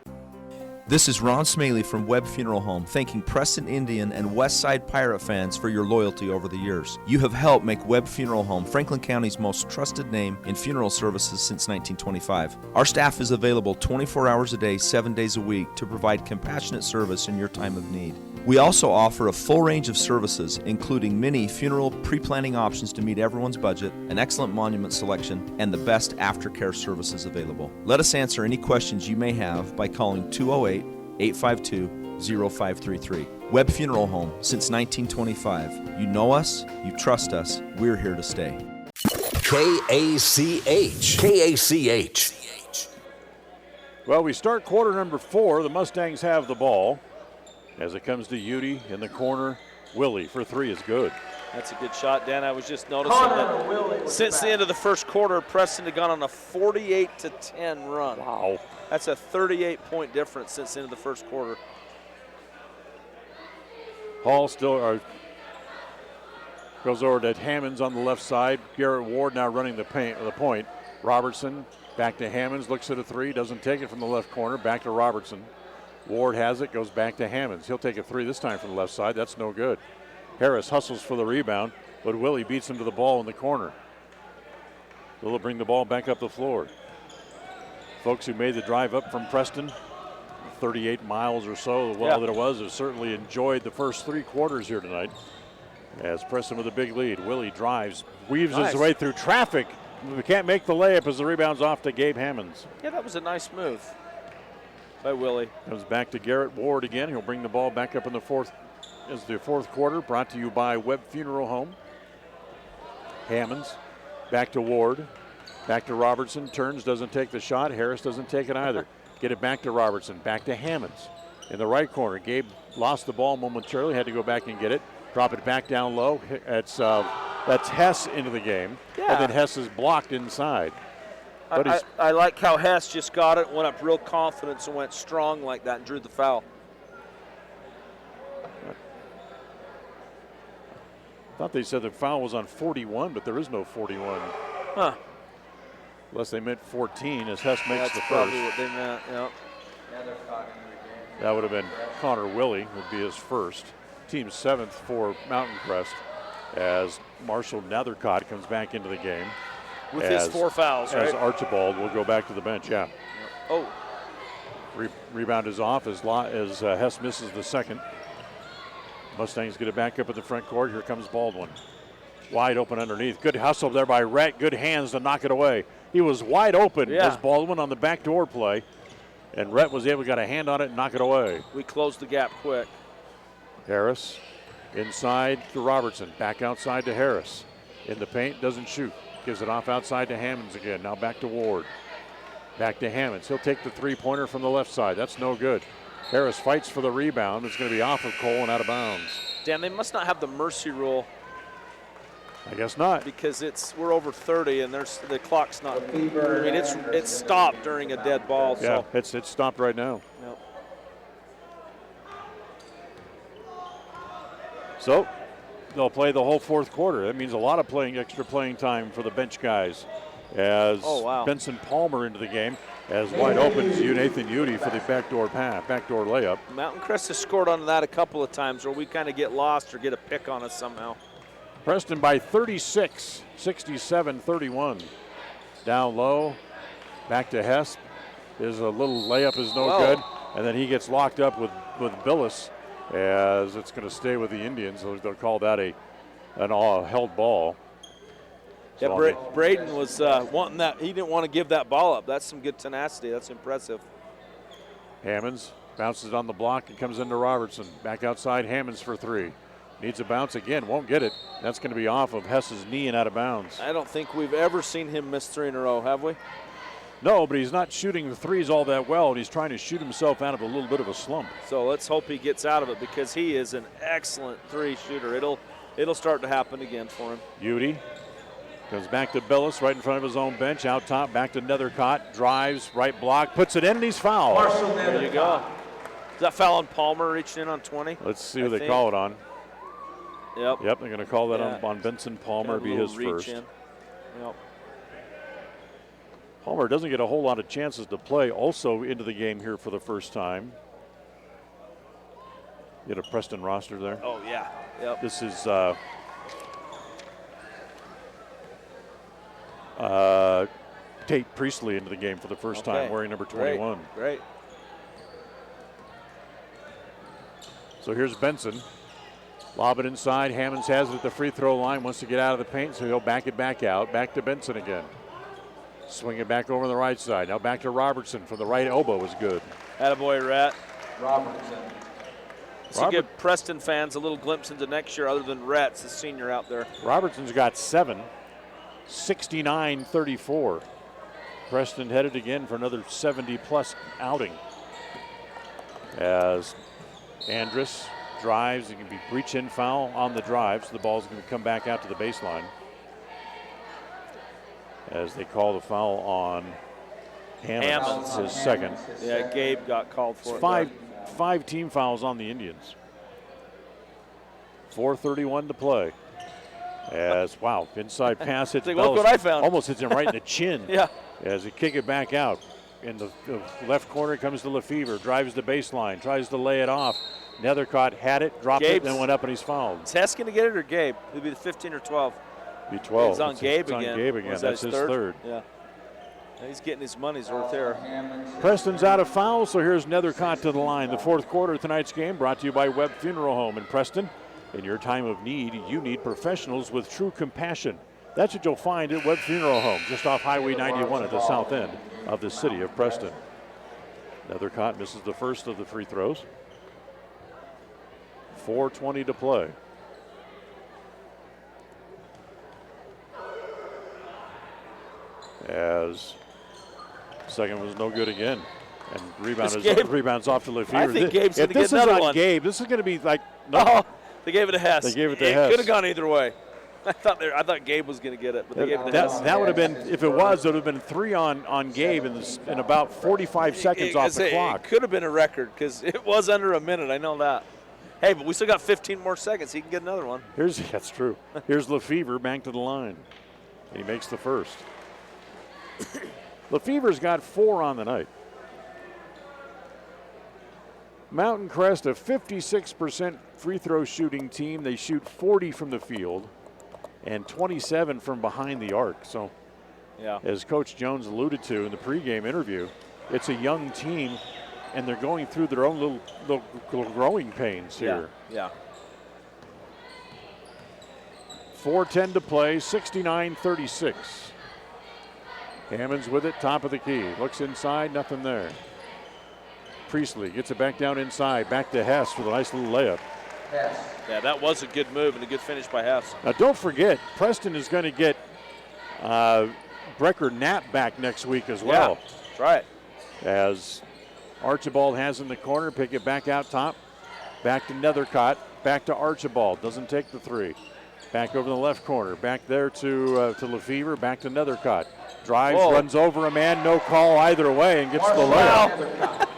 This is Ron Smaley from Webb Funeral Home, thanking Preston Indian and Westside Pirate fans for your loyalty over the years. You have helped make Webb Funeral Home Franklin County's most trusted name in funeral services since 1925. Our staff is available 24 hours a day, 7 days a week to provide compassionate service in your time of need. We also offer a full range of services, including many funeral pre-planning options to meet everyone's budget, an excellent monument selection, and the best aftercare services available. Let us answer any questions you may have by calling 208-852-0533. Webb Funeral Home, since 1925. You know us, you trust us, we're here to stay. KACH. Well, we start quarter number 4. The Mustangs have the ball. As it comes to Udy in the corner, Willie for three is good. That's a good shot, Dan. I was just noticing that since the end of the first quarter, Preston had gone on a 48-10 run. Wow. That's a 38-point difference since the end of the first quarter. Hall still goes over to Hammonds on the left side. Garrett Ward now running the point. Robertson back to Hammonds, looks at a three, doesn't take it from the left corner, back to Robertson. Ward has it, goes back to Hammonds. He'll take a three this time from the left side. That's no good. Harris hustles for the rebound, but Willie beats him to the ball in the corner. They'll bring the ball back up the floor. Folks who made the drive up from Preston, 38 miles or so, that it was, have certainly enjoyed the first 3 quarters here tonight. As Preston with a big lead. Willie drives, weaves his way through traffic. We can't make the layup as the rebound's off to Gabe Hammonds. Yeah, that was a nice move by Willie. Comes back to Garrett Ward again. He'll bring the ball back up in the fourth quarter. Brought to you by Webb Funeral Home. Hammonds back to Ward. Back to Robertson. Turns, doesn't take the shot. Harris doesn't take it either. Get it back to Robertson. Back to Hammonds. In the right corner. Gabe lost the ball momentarily. Had to go back and get it. Drop it back down low. That's Hess into the game. Yeah. And then Hess is blocked inside. But I like how Hess just got it, went up real confident and went strong like that and drew the foul. I thought they said the foul was on 41, but there is no 41. Huh. Unless they meant 14 as Hess makes the first. That's probably what they meant, yeah. That would have been Connor Willie, would be his first. Team 7th for Mountain Crest as Marshall Nethercott comes back into the game. With his 4 fouls, right? As Archibald will go back to the bench, yeah. Oh. Rebound is off as Hess misses the second. Mustangs get it back up at the front court. Here comes Baldwin. Wide open underneath. Good hustle there by Rhett. Good hands to knock it away. He was wide open as Baldwin on the backdoor play. And Rhett was able to get a hand on it and knock it away. We closed the gap quick. Harris inside to Robertson. Back outside to Harris. In the paint, doesn't shoot. Gives it off outside to Hammonds again. Now back to Ward. Back to Hammonds. He'll take the three-pointer from the left side. That's no good. Harris fights for the rebound. It's going to be off of Cole and out of bounds. Dan, they must not have the mercy rule. I guess not. Because we're over 30 and the clock's not. I mean, it's stopped during a dead ball. Yeah, so. it's stopped right now. Yep. So they'll play the whole fourth quarter. That means a lot of extra playing time for the bench guys. As Benson Palmer into the game. As wide open is Nathan Udy for the backdoor layup. Mountain Crest has scored on that a couple of times where we kind of get lost or get a pick on us somehow. Preston by 36, 67-31. Down low, back to Hess. There's a little layup is no good. And then he gets locked up with Billis as it's going to stay with the Indians. They'll call that an held ball. Yeah, Braden was wanting that. He didn't want to give that ball up. That's some good tenacity. That's impressive. Hammonds bounces on the block and comes into Robertson. Back outside, Hammonds for 3. Needs a bounce again, won't get it. That's going to be off of Hess's knee and out of bounds. I don't think we've ever seen him miss 3 in a row, have we? No, but he's not shooting the threes all that well, and he's trying to shoot himself out of a little bit of a slump. So let's hope he gets out of it because he is an excellent 3 shooter. It'll start to happen again for him. Udy goes back to Billis right in front of his own bench. Out top, back to Nethercott. Drives, right block, puts it in, and he's fouled. There you go. Is that foul on Palmer reaching in on 20? Let's see who they call it on. Yep. Yep, they're going to call that on Benson Palmer, be his first. Yep. Palmer doesn't get a whole lot of chances to play also into the game here for the first time. You had a Preston roster there. Oh, yeah. Yep. This is Tate Priestley into the game for the first time, wearing number 21. Great. So here's Benson. Lob it inside. Hammonds has it at the free throw line. Wants to get out of the paint, so he'll back it back out. Back to Benson again. Swing it back over the right side. Now back to Robertson from the right elbow is good. Attaboy, Rat. Robertson. To give Preston fans a little glimpse into next year other than Rhett's the senior out there. Robertson's got 7. 69-34. Preston headed again for another 70-plus outing. As Andrus drives, it can be breach-in foul on the drive, so the ball's going to come back out to the baseline. As they call the foul on Hammonds, his second. Yeah, Gabe got called for it. Five team fouls on the Indians. 4:31 to play. As, inside pass hits Bellis. Look what I found. Almost hits him right in the chin. Yeah. As he kick it back out. In the left corner comes to Lefevre, drives the baseline, tries to lay it off. Nethercott had it, dropped it, then went up and he's fouled. Is Hess going to get it or Gabe? It'll be the 15 or 12. Be 12. It's on Gabe again. On Gabe again. Was That's that his third? third. Yeah. He's getting his money's worth there. Preston's out of foul, so here's Nethercott to the line. The fourth quarter of tonight's game brought to you by Webb Funeral Home in Preston. In your time of need, you need professionals with true compassion. That's what you'll find at Webb Funeral Home, just off Highway 91 at the south end of the city of Preston. Nethercott misses the first of the free throws. 4:20 to play. As second was no good again. And rebounds off to Lefevre. I think Gabe's going to get If this another is on one. Gabe, this is going to be like, no. Oh, they gave it to Hess. They gave it to It Hess. could have gone either way. I thought Gabe was going to get it, but they gave it to Hess. That would have been, if it was, it would have been 3 on Gabe in about 45 seconds off the clock. It could have been a record because it was under a minute. I know that. Hey, but we still got 15 more seconds. He can get another one. That's true. Here's Lefevre back to the line. And he makes the first. Lefevre's got 4 on the night. Mountain Crest, a 56% free throw shooting team. They shoot 40 from the field and 27 from behind the arc. So, yeah, as Coach Jones alluded to in the pregame interview, it's a young team, and they're going through their own little growing pains here. Yeah. 4:10 to play, 69-36. Hammonds with it, top of the key. Looks inside, nothing there. Priestley gets it back down inside, back to Hess with a nice little layup. Yeah, that was a good move and a good finish by Hess. Now don't forget, Preston is going to get Brecker Knapp back next week as well. Yeah, that's right. As Archibald has in the corner, pick it back out top. Back to Nethercott, back to Archibald, doesn't take the 3. Back over the left corner, back there to Lefevre, back to Nethercott. Drives, runs over a man, no call either way, and gets the layup.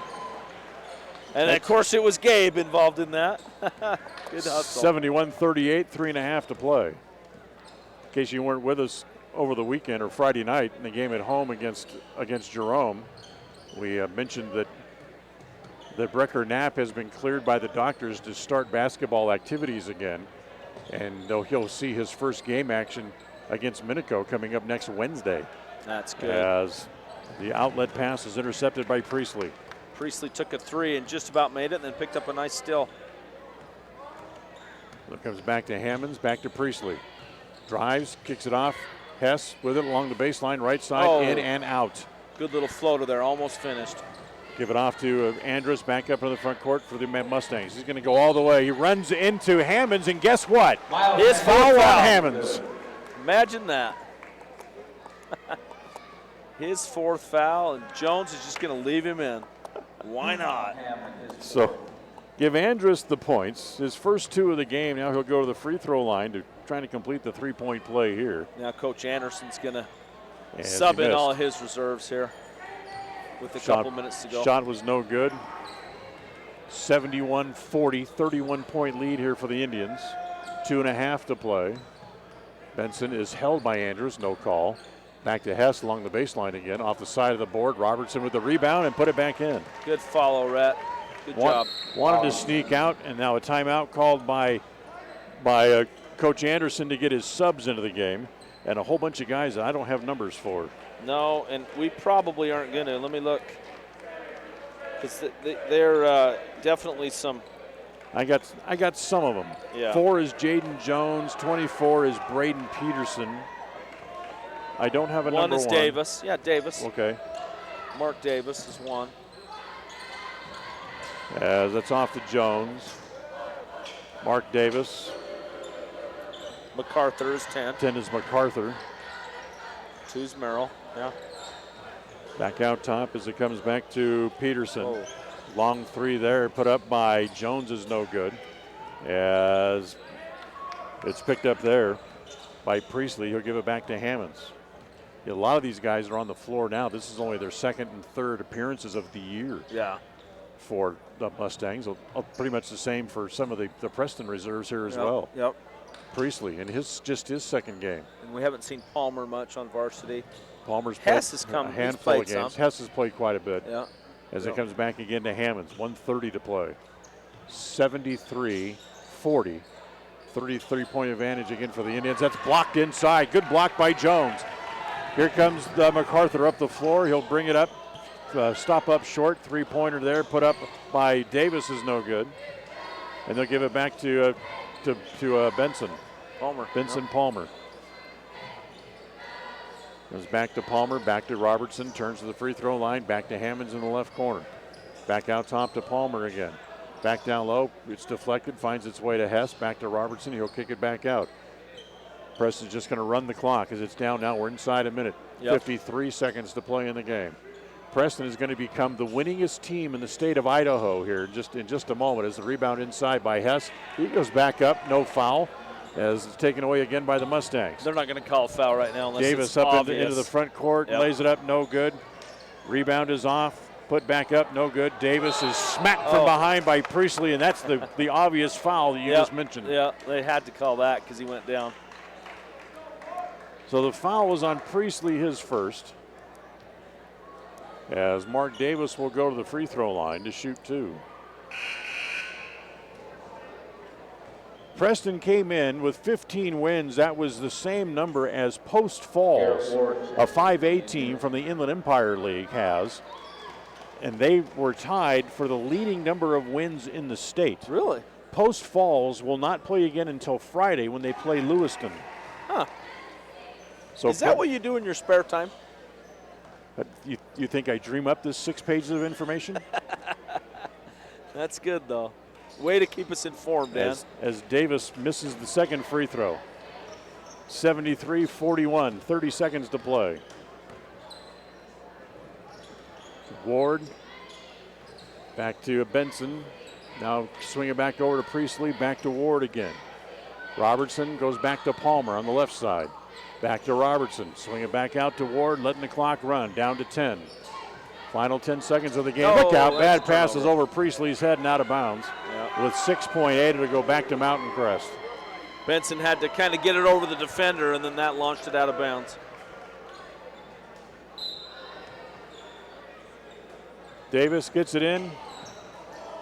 And of course it was Gabe involved in that. Good hustle. 71-38, 3.5 to play. In case you weren't with us over the weekend or Friday night in the game at home against Jerome, we mentioned that Brecker Knapp has been cleared by the doctors to start basketball activities again. And he'll see his first game action against Minico coming up next Wednesday. That's good. As the outlet pass is intercepted by Priestley. Priestley took a 3 and just about made it and then picked up a nice steal. It comes back to Hammonds, back to Priestley. Drives, kicks it off. Hess with it along the baseline, right side, in and out. Good little floater there, almost finished. Give it off to Andrus, back up in the front court for the Mustangs. He's going to go all the way. He runs into Hammonds, and guess what? His foul on Hammonds. Imagine that. His 4th foul, and Jones is just going to leave him in. Why not? So give Andrus the points. His first 2 of the game. Now he'll go to the free throw line to trying to complete the 3-point play here. Now Coach Anderson's going to sub in all of his reserves here with a couple minutes to go. Shot was no good. 71-40, 31-point lead here for the Indians. 2.5 to play. Benson is held by Andrus, no call. Back to Hess along the baseline again, off the side of the board. Robertson with the rebound and put it back in. Good follow, Rhett. Good job. Wanted to sneak out, and now a timeout called by Coach Anderson to get his subs into the game, and a whole bunch of guys that I don't have numbers for. No, and we probably aren't going to. Let me look. Because they're definitely some. I got some of them. Yeah. 4 is Jaden Jones. 24 is Braden Peterson. I don't have a number 1. One is Davis. Yeah, Davis. Okay. Mark Davis is 1. As that's off to Jones. Mark Davis. MacArthur is 10. 10 is MacArthur. 2 is Merrill. Yeah. Back out top as it comes back to Peterson. Long 3 there, put up by Jones is no good. As it's picked up there by Priestley. He'll give it back to Hammonds. A lot of these guys are on the floor now. This is only their 2nd and 3rd appearances of the year. Yeah. For the Mustangs. Pretty much the same for some of the Preston reserves here as well. Yep. Priestley in his 2nd game. And we haven't seen Palmer much on varsity. Palmer's Hess played has come, a handful of games. Some. Hess has played quite a bit. Yeah. As it comes back again to Hammonds. 1:30 to play. 73-40. 33-point advantage again for the Indians. That's blocked inside. Good block by Jones. Here comes MacArthur up the floor. He'll bring it up. Stop up short. Three-pointer there. Put up by Davis is no good. And they'll give it back to Benson. Palmer. Goes back to Palmer, back to Robertson, turns to the free throw line, back to Hammonds in the left corner. Back out top to Palmer again. Back down low, it's deflected, finds its way to Hess, back to Robertson, he'll kick it back out. Preston's just going to run the clock as it's down now. We're inside a minute. 53 seconds to play in the game. Preston is going to become the winningest team in the state of Idaho here in just a moment as the rebound inside by Hess. He goes back up, no foul. As it's taken away again by the Mustangs. They're not going to call a foul right now unless Davis it's up obvious. into the front court, lays it up, no good. Rebound is off, put back up, no good. Davis is smacked from behind by Priestley, and that's the obvious foul that you just mentioned. Yeah, they had to call that because he went down. So the foul was on Priestley, his first. As Mark Davis will go to the free throw line to shoot two. Preston came in with 15 wins. That was the same number as Post Falls, a 5A team from the Inland Empire League has. And they were tied for the leading number of wins in the state. Really? Post Falls will not play again until Friday when they play Lewiston. Huh. So is that what you do in your spare time? You think I dream up this 6 pages of information? That's good, though. Way to keep us informed, Dan. As Davis misses the second free throw. 73-41, 30 seconds to play. Ward, back to Benson. Now swing it back over to Priestley, back to Ward again. Robertson goes back to Palmer on the left side. Back to Robertson, swing it back out to Ward, letting the clock run, down to 10. Final 10 seconds of the game. Look out, bad passes over Priestley's head and out of bounds. With 6.8 to go back to Mountain Crest. Benson had to kind of get it over the defender, and then that launched it out of bounds. Davis gets it into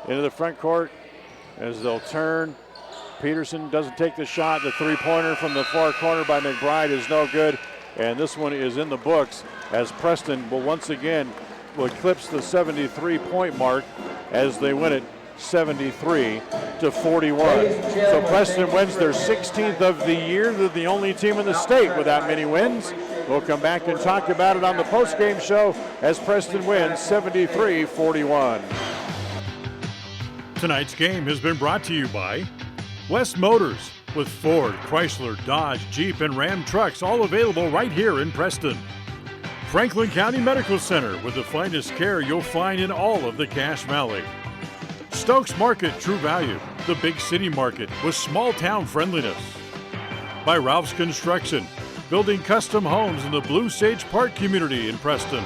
the front court as they'll turn. Peterson doesn't take the shot. The three-pointer from the far corner by McBride is no good. And this one is in the books as Preston will once again eclipse the 73-point mark as they win it 73-41. So Preston wins their 16th of the year. They're the only team in the state with that many wins. We'll come back and talk about it on the postgame show as Preston wins 73-41. Tonight's game has been brought to you by West Motors with Ford, Chrysler, Dodge, Jeep, and Ram trucks, all available right here in Preston. Franklin County Medical Center with the finest care you'll find in all of the Cache Valley. Stokes Market True Value, the big city market with small town friendliness. By Ralph's Construction, building custom homes in the Blue Sage Park community in Preston.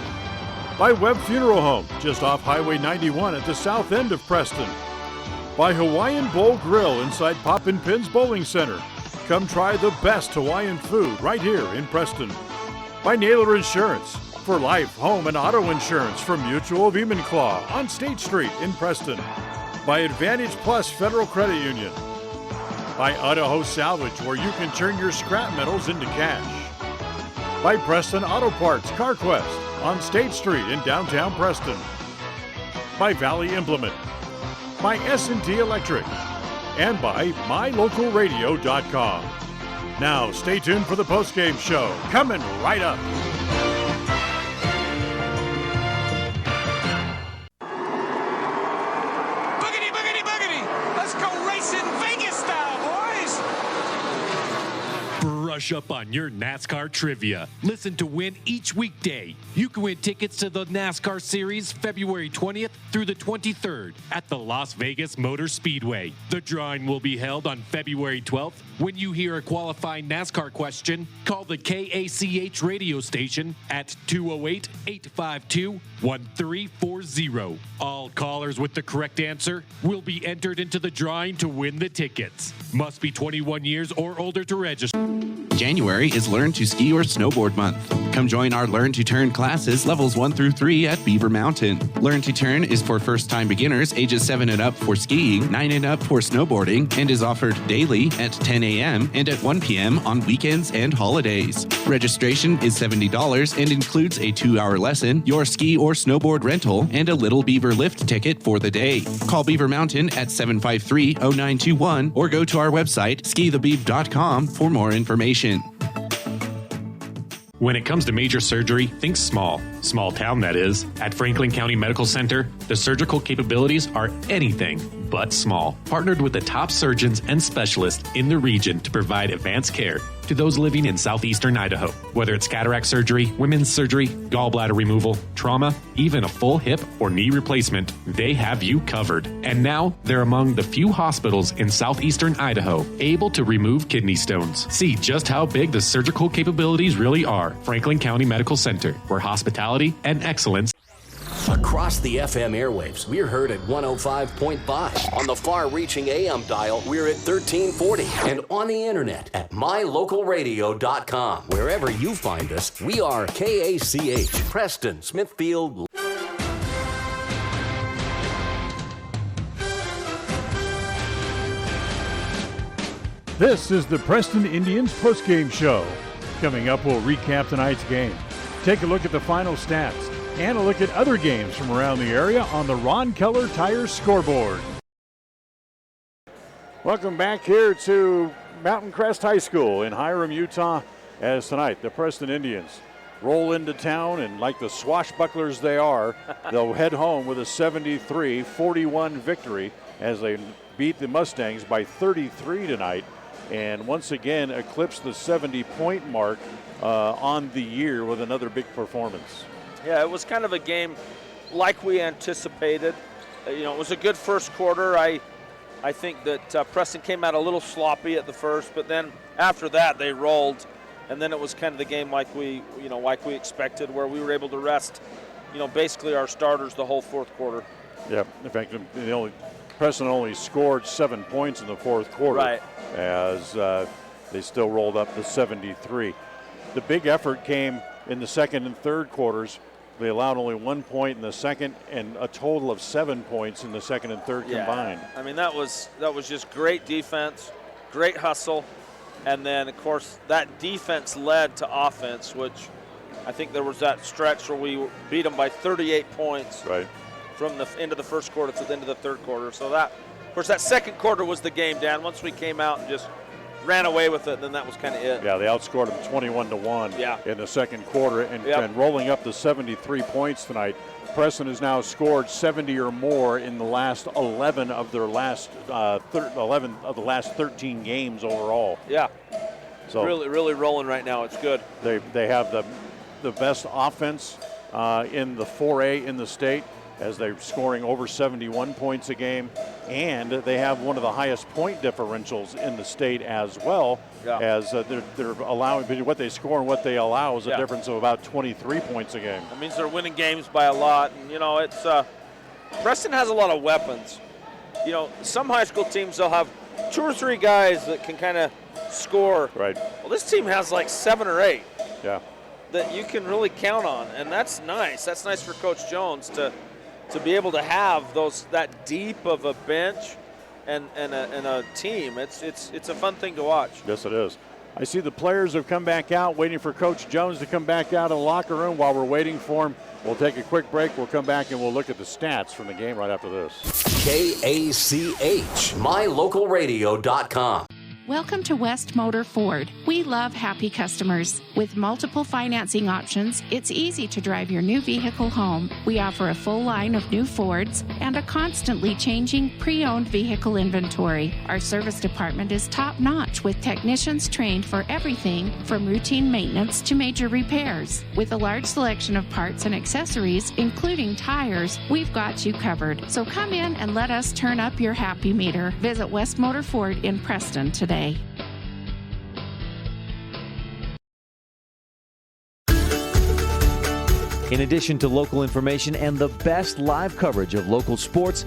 By Webb Funeral Home, just off Highway 91 at the south end of Preston. By Hawaiian Bowl Grill inside Poppin' Pins Bowling Center. Come try the best Hawaiian food right here in Preston. By Naylor Insurance, for life, home, and auto insurance from Mutual of Enumclaw on State Street in Preston. By Advantage Plus Federal Credit Union. By Idaho Salvage, where you can turn your scrap metals into cash. By Preston Auto Parts CarQuest on State Street in downtown Preston. By Valley Implement. By S&T Electric. And by MyLocalRadio.com. Now, stay tuned for the postgame show. Coming right up. Boogity, boogity, boogity. Let's go racing Vegas style, boys. Brush up on your NASCAR trivia. Listen to win each weekday. You can win tickets to the NASCAR Series February 20th through the 23rd at the Las Vegas Motor Speedway. The drawing will be held on February 12th. When you hear a qualifying NASCAR question, call the KACH radio station at 208-852-1340. All callers with the correct answer will be entered into the drawing to win the tickets. Must be 21 years or older to register. January is Learn to Ski or Snowboard Month. Come join our Learn to Turn classes levels 1 through 3 at Beaver Mountain. Learn to Turn is for first-time beginners ages 7 and up for skiing, 9 and up for snowboarding, and is offered daily at 10 a.m. and at 1 p.m. on weekends and holidays. Registration is $70 and includes a 2-hour lesson, your ski or snowboard rental, and a Little Beaver lift ticket for the day. Call Beaver Mountain at 753-0921 or go to our website, skithebeav.com, for more information. When it comes to major surgery, think small. Small town, that is. At Franklin County Medical Center, the surgical capabilities are anything but small. Partnered with the top surgeons and specialists in the region to provide advanced care to those living in southeastern Idaho. Whether it's cataract surgery, women's surgery, gallbladder removal, trauma, even a full hip or knee replacement, they have you covered. And now, they're among the few hospitals in southeastern Idaho able to remove kidney stones. See just how big the surgical capabilities really are. Franklin County Medical Center, where hospitality and excellence. Across the FM airwaves, we're heard at 105.5. On the far-reaching AM dial, we're at 1340. And on the internet at mylocalradio.com. Wherever you find us, we are KACH, Preston, Smithfield. This is the Preston Indians postgame show. Coming up, we'll recap tonight's game, take a look at the final stats, and a look at other games from around the area on the Ron Keller Tire scoreboard. Welcome back here to Mountain Crest High School in Hiram, Utah, as tonight the Preston Indians roll into town, and like the swashbucklers they are, they'll head home with a 73-41 victory as they beat the Mustangs by 33 tonight, and once again eclipse the 70-point mark on the year with another big performance. Yeah, it was kind of a game like we anticipated. It was a good first quarter. I think that Preston came out a little sloppy at the first, but then after that they rolled, and then it was kind of the game like we expected, where we were able to rest, basically our starters the whole fourth quarter. Yeah, in fact, Preston only scored 7 points in the fourth quarter, right, as they still rolled up to 73. The big effort came in the second and third quarters. They allowed only 1 point in the second and a total of 7 points in the second and third combined. I mean, that was just great defense, great hustle, and then, of course, that defense led to offense, which I think there was that stretch where we beat them by 38 points from the end of the first quarter to the end of the third quarter. So that, of course, that second quarter was the game, Dan. Once we came out and just ran away with it, then that was kind of it. Yeah, they outscored them 21-1 in the second quarter, and rolling up to 73 points tonight. Preston has now scored 70 or more in the last 11 of their last 11 of the last 13 games overall. Yeah, so really rolling right now. It's good. They have the best offense in the 4A in the state, as they're scoring over 71 points a game, and they have one of the highest point differentials in the state as well, as they're allowing, what they score and what they allow is a difference of about 23 points a game. That means they're winning games by a lot, and it's Preston has a lot of weapons. Some high school teams, they'll have 2 or 3 guys that can kind of score. Right. Well, this team has like 7 or 8. Yeah. That you can really count on, and that's nice. That's nice for Coach Jones to be able to have that deep of a bench and a team. It's a fun thing to watch. Yes, it is. I see the players have come back out, waiting for Coach Jones to come back out of the locker room. While we're waiting for him, we'll take a quick break. We'll come back and we'll look at the stats from the game right after this. KACH, mylocalradio.com. Welcome to West Motor Ford. We love happy customers. With multiple financing options, it's easy to drive your new vehicle home. We offer a full line of new Fords and a constantly changing pre-owned vehicle inventory. Our service department is top-notch with technicians trained for everything from routine maintenance to major repairs. With a large selection of parts and accessories, including tires, we've got you covered. So come in and let us turn up your happy meter. Visit West Motor Ford in Preston today. In addition to local information and the best live coverage of local sports,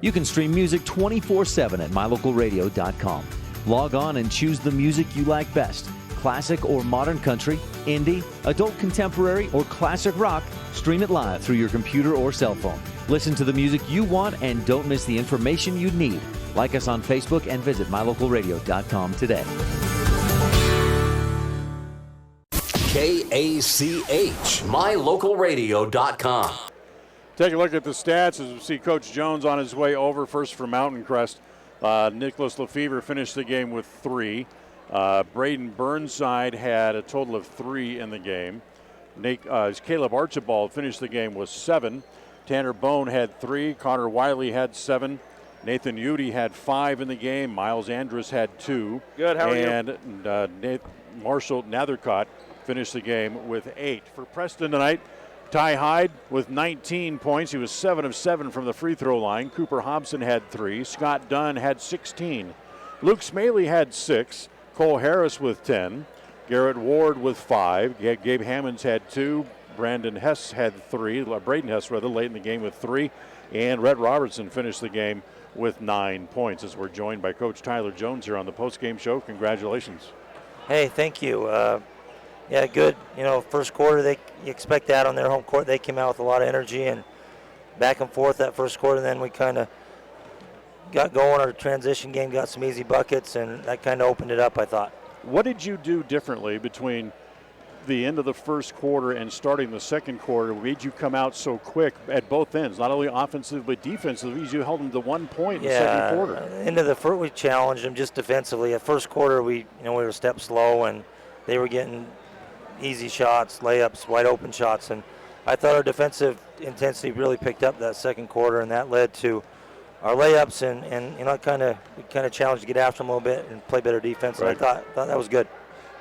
you can stream music 24/7 at mylocalradio.com. Log on and choose the music you like best. Classic or modern country, indie, adult contemporary, or classic rock. Stream it live through your computer or cell phone. Listen to the music you want and don't miss the information you need. Like us on Facebook and visit mylocalradio.com today. KACH, mylocalradio.com. Take a look at the stats as we see Coach Jones on his way over. First for Mountain Crest. Nicholas Lefevre finished the game with 3. Braden Burnside had a total of 3 in the game. Caleb Archibald finished the game with 7. Tanner Bone had 3. Connor Wiley had 7. Nathan Udy had 5 in the game. Miles Andrus had 2. Good, how are you? And Marshall Nethercott finished the game with 8. For Preston tonight, Ty Hyde with 19 points. He was 7 of 7 from the free throw line. Cooper Hobson had 3. Scott Dunn had 16. Luke Smaley had 6. Cole Harris with 10. Garrett Ward with 5. Gabe Hammonds had 2. Brandon Hess had 3. Braden Hess, rather, late in the game with 3. And Rhett Robertson finished the game with 9 points. As we're joined by Coach Tyler Jones here on the post-game show. Congratulations. Hey, thank you. Yeah, good. First quarter, you expect that on their home court. They came out with a lot of energy and back and forth that first quarter. And then we kind of got going. Our transition game got some easy buckets, and that kind of opened it up, I thought. What did you do differently between the end of the first quarter and starting the second quarter? What made you come out so quick at both ends, not only offensively but defensively? You held them to 1 point in the second quarter. Into the first, we challenged them just defensively. At first quarter, we were a step slow, and they were getting easy shots, layups, wide open shots, and I thought our defensive intensity really picked up that second quarter, and that led to our layups, and we kind of challenged to get after them a little bit and play better defense. Right. And I thought that was good.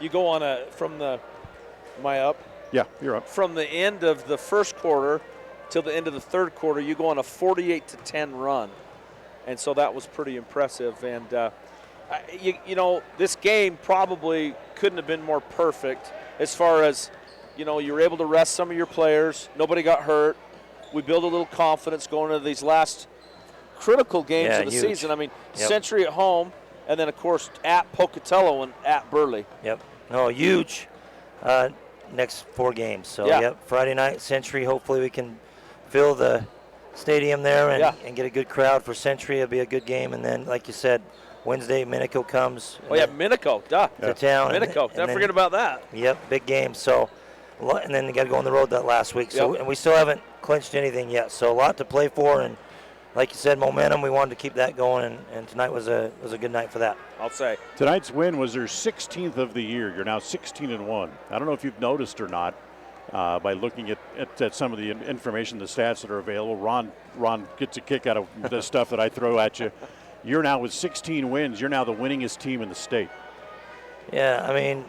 You go on am I up? Yeah, you're up. From the end of the first quarter till the end of the third quarter, you go on a 48-10 run, and so that was pretty impressive. And this game probably couldn't have been more perfect. As far as, you were able to rest some of your players. Nobody got hurt. We build a little confidence going into these last critical games of the season. I mean, Century at home, and then, of course, at Pocatello and at Burley. Yep. No, huge next 4 games. So, Friday night, Century. Hopefully we can fill the stadium there and get a good crowd for Century. It'll be a good game. And then, like you said, Wednesday, Minico comes. Oh, yeah, Minico, duh. To town. Minico, don't forget about that. Yep, big game. So, and then you got to go on the road that last week. So, and we still haven't clinched anything yet. So, a lot to play for. And like you said, momentum, we wanted to keep that going. And tonight was a good night for that. I'll say. Tonight's win was their 16th of the year. You're now 16-1. I don't know if you've noticed or not by looking at some of the information, the stats that are available. Ron gets a kick out of the stuff that I throw at you. You're now with 16 wins. You're now the winningest team in the state. Yeah, I mean,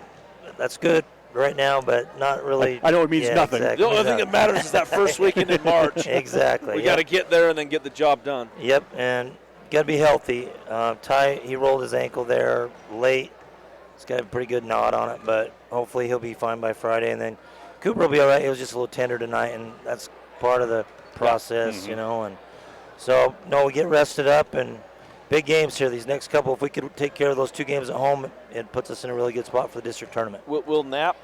that's good right now, but not really. I know it means nothing. Exactly. The only thing that matters is that first weekend in March. Exactly. We got to get there and then get the job done. Yep, and got to be healthy. Ty, he rolled his ankle there late. He's got a pretty good knot on it, but hopefully he'll be fine by Friday. And then Cooper will be all right. He was just a little tender tonight, and that's part of the process, And so, no, we get rested up and big games here. These next couple, if we could take care of those 2 games at home, it puts us in a really good spot for the district tournament. Will Knapp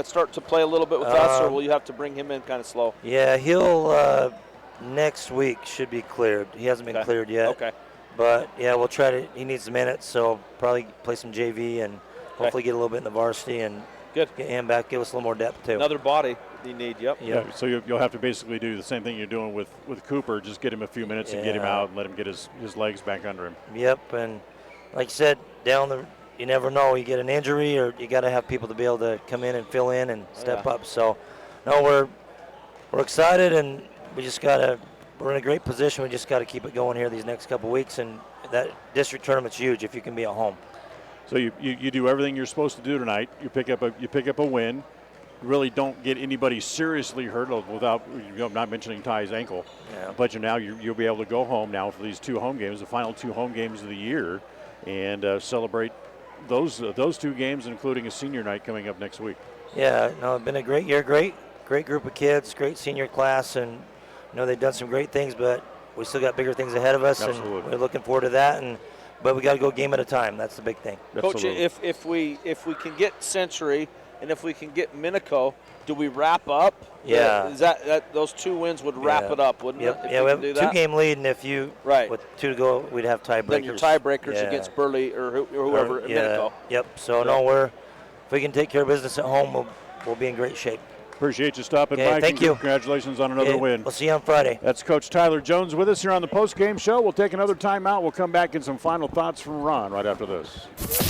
start to play a little bit with us, or will you have to bring him in kind of slow? Yeah, he'll next week should be cleared. He hasn't been cleared yet. Okay. But, yeah, we'll try to – he needs the minutes, so probably play some JV and hopefully get a little bit in the varsity and get him back, give us a little more depth, too. Another body you need, Yeah, so you'll have to basically do the same thing you're doing with Cooper, just get him a few minutes and get him out and let him get his legs back under him. Yep, and like you said, you never know. You get an injury or you got to have people to be able to come in and fill in and step up. So, no, we're excited, and we're in a great position. We just got to keep it going here these next couple weeks, and that district tournament's huge if you can be at home. So you do everything you're supposed to do tonight. You pick up a win. Really don't get anybody seriously hurt without not mentioning Ty's ankle. Yeah. But you'll be able to go home now for these 2 home games, the final 2 home games of the year, and celebrate those 2 games, including a senior night coming up next week. Yeah, no, it's been a great year, great group of kids, great senior class, and they've done some great things, but we still got bigger things ahead of us. Absolutely. And we're looking forward to that. And but we got to go game at a time. That's the big thing. Coach, if we can get Century and if we can get Minico, do we wrap up? Yeah. Is that those 2 wins would wrap it up, wouldn't it? Yeah, we have a 2-game lead, and if you with 2 to go, we'd have tiebreakers. Then your tiebreakers against Burley or whoever at Minico. Yep. So no, if we can take care of business at home, we'll be in great shape. Appreciate you stopping by. Thank you. Congratulations on another win. We'll see you on Friday. That's Coach Tyler Jones with us here on the post-game show. We'll take another timeout. We'll come back and some final thoughts from Ron right after this.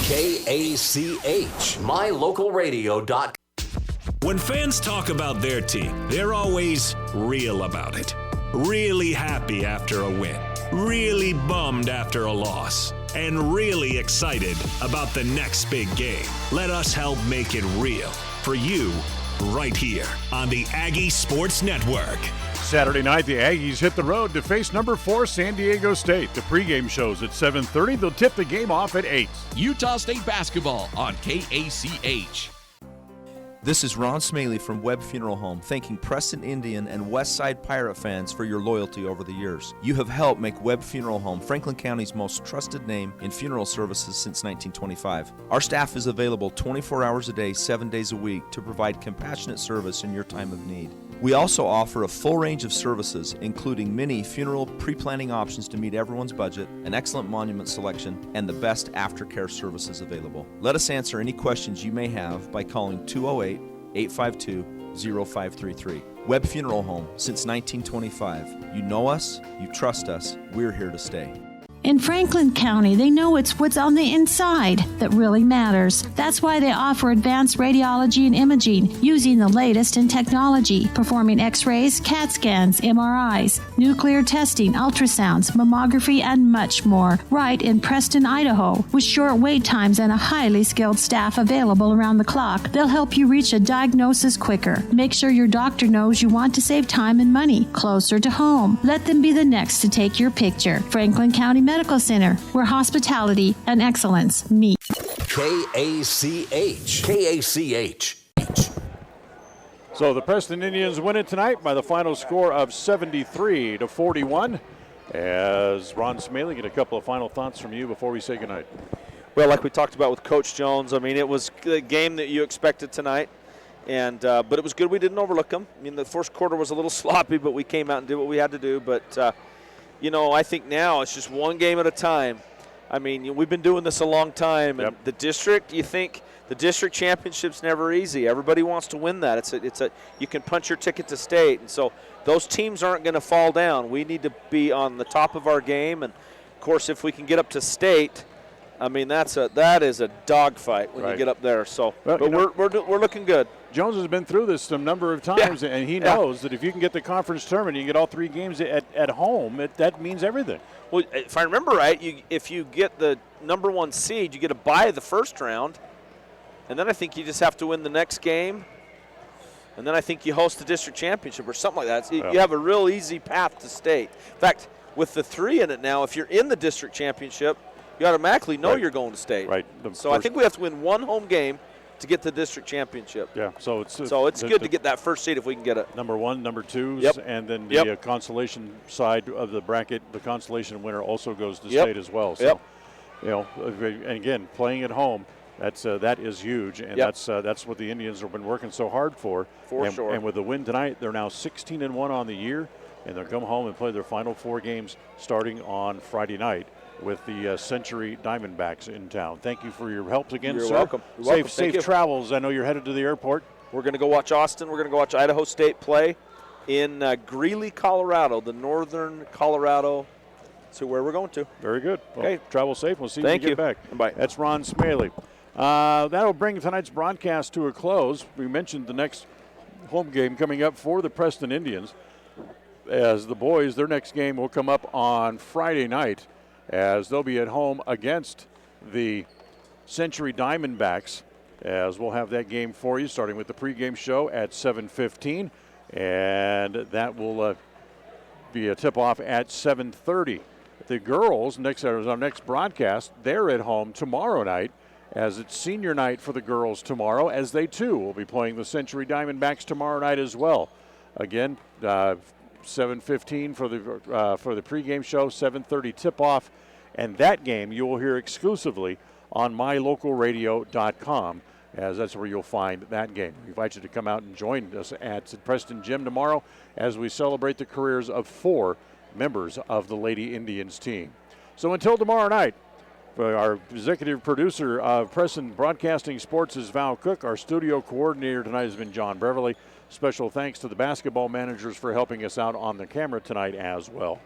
KACH, mylocalradio.com. When fans talk about their team, they're always real about it. Really happy after a win. Really bummed after a loss. And really excited about the next big game. Let us help make it real for you right here on the Aggie Sports Network. Saturday night, the Aggies hit the road to face number 4 San Diego State. The pregame show's at 7:30. They'll tip the game off at 8. Utah State basketball on KACH. This is Ron Smaley from Webb Funeral Home, thanking Preston Indian and Westside Pirate fans for your loyalty over the years. You have helped make Webb Funeral Home Franklin County's most trusted name in funeral services since 1925. Our staff is available 24 hours a day, 7 days a week to provide compassionate service in your time of need. We also offer a full range of services, including many funeral pre-planning options to meet everyone's budget, an excellent monument selection, and the best aftercare services available. Let us answer any questions you may have by calling 208-852-0533. Webb Funeral Home, since 1925. You know us, you trust us, we're here to stay. In Franklin County, they know it's what's on the inside that really matters. That's why they offer advanced radiology and imaging using the latest in technology, performing x-rays, CAT scans, MRIs, nuclear testing, ultrasounds, mammography, and much more, right in Preston, Idaho. With short wait times and a highly skilled staff available around the clock, they'll help you reach a diagnosis quicker. Make sure your doctor knows you want to save time and money, closer to home. Let them be the next to take your picture. Franklin County Medical Center, where hospitality and excellence meet. KACH. So the Preston Indians win it tonight by the final score of 73-41. As Ron Smaley, get a couple of final thoughts from you before we say goodnight. Well, like we talked about with Coach Jones, I mean, it was the game that you expected tonight. And but it was good we didn't overlook them. I mean, the first quarter was a little sloppy, but we came out and did what we had to do. But you know, I think now it's just one game at a time. I mean, we've been doing this a long time, and the district, you think the district championship's never easy. Everybody wants to win that. It's a you can punch your ticket to state, and so those teams aren't going to fall down. We need to be on the top of our game, and of course, if we can get up to state, I mean, that is a dogfight when you get up there. So, well, but we're looking good. Jones has been through this a number of times, and he knows that if you can get the conference tournament, you get all 3 games at home, that means everything. Well, if I remember right, if you get the number 1 seed, you get a bye the first round, and then I think you just have to win the next game, and then I think you host the district championship or something like that. So you have a real easy path to state. In fact, with the 3 in it now, if you're in the district championship, you automatically know you're going to state. Right. So I think we have to win 1 home game to get the district championship. Yeah, so it's good to get that first seed if we can get it. Number 1, number 2s, and then the consolation side of the bracket, the consolation winner also goes to state as well. So, you know, and again, playing at home, that is huge, and that's what the Indians have been working so hard for. Sure. And with the win tonight, they're now 16-1 on the year, and they'll come home and play their final 4 games starting on Friday night with the Century Diamondbacks in town. Thank you for your help again, sir. You're welcome. Safe travels. I know you're headed to the airport. We're going to go watch Austin. We're going to go watch Idaho State play in Greeley, Colorado, the northern Colorado. So where we're going to. Very good. Well, okay. Travel safe. We'll see you when you get back. Bye. That's Ron Smaley. That'll bring tonight's broadcast to a close. We mentioned the next home game coming up for the Preston Indians. As the boys, their next game will come up on Friday night, as they'll be at home against the Century Diamondbacks, as we'll have that game for you, starting with the pregame show at 7:15, and that will be a tip-off at 7:30. The girls, our next broadcast, they're at home tomorrow night, as it's senior night for the girls tomorrow, as they too will be playing the Century Diamondbacks tomorrow night as well. Again, 7:15 for the pregame show, 7:30 tip-off, And that game you will hear exclusively on mylocalradio.com, as that's where you'll find that game. We invite you to come out and join us at Preston Gym tomorrow as we celebrate the careers of 4 members of the Lady Indians team. So until tomorrow night, for our executive producer of Preston Broadcasting Sports is Val Cook. Our studio coordinator tonight has been John Beverly. Special thanks to the basketball managers for helping us out on the camera tonight as well.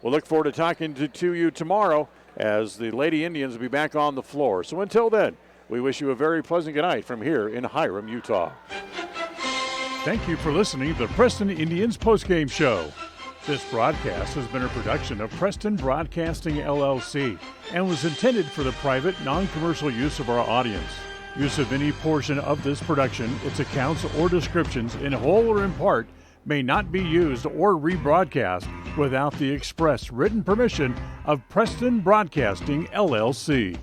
We'll look forward to talking to you tomorrow as the Lady Indians will be back on the floor. So until then, we wish you a very pleasant good night from here in Hiram, Utah. Thank you for listening to the Preston Indians postgame show. This broadcast has been a production of Preston Broadcasting, LLC, and was intended for the private, non-commercial use of our audience. Use of any portion of this production, its accounts or descriptions, in whole or in part, may not be used or rebroadcast without the express written permission of Preston Broadcasting, LLC.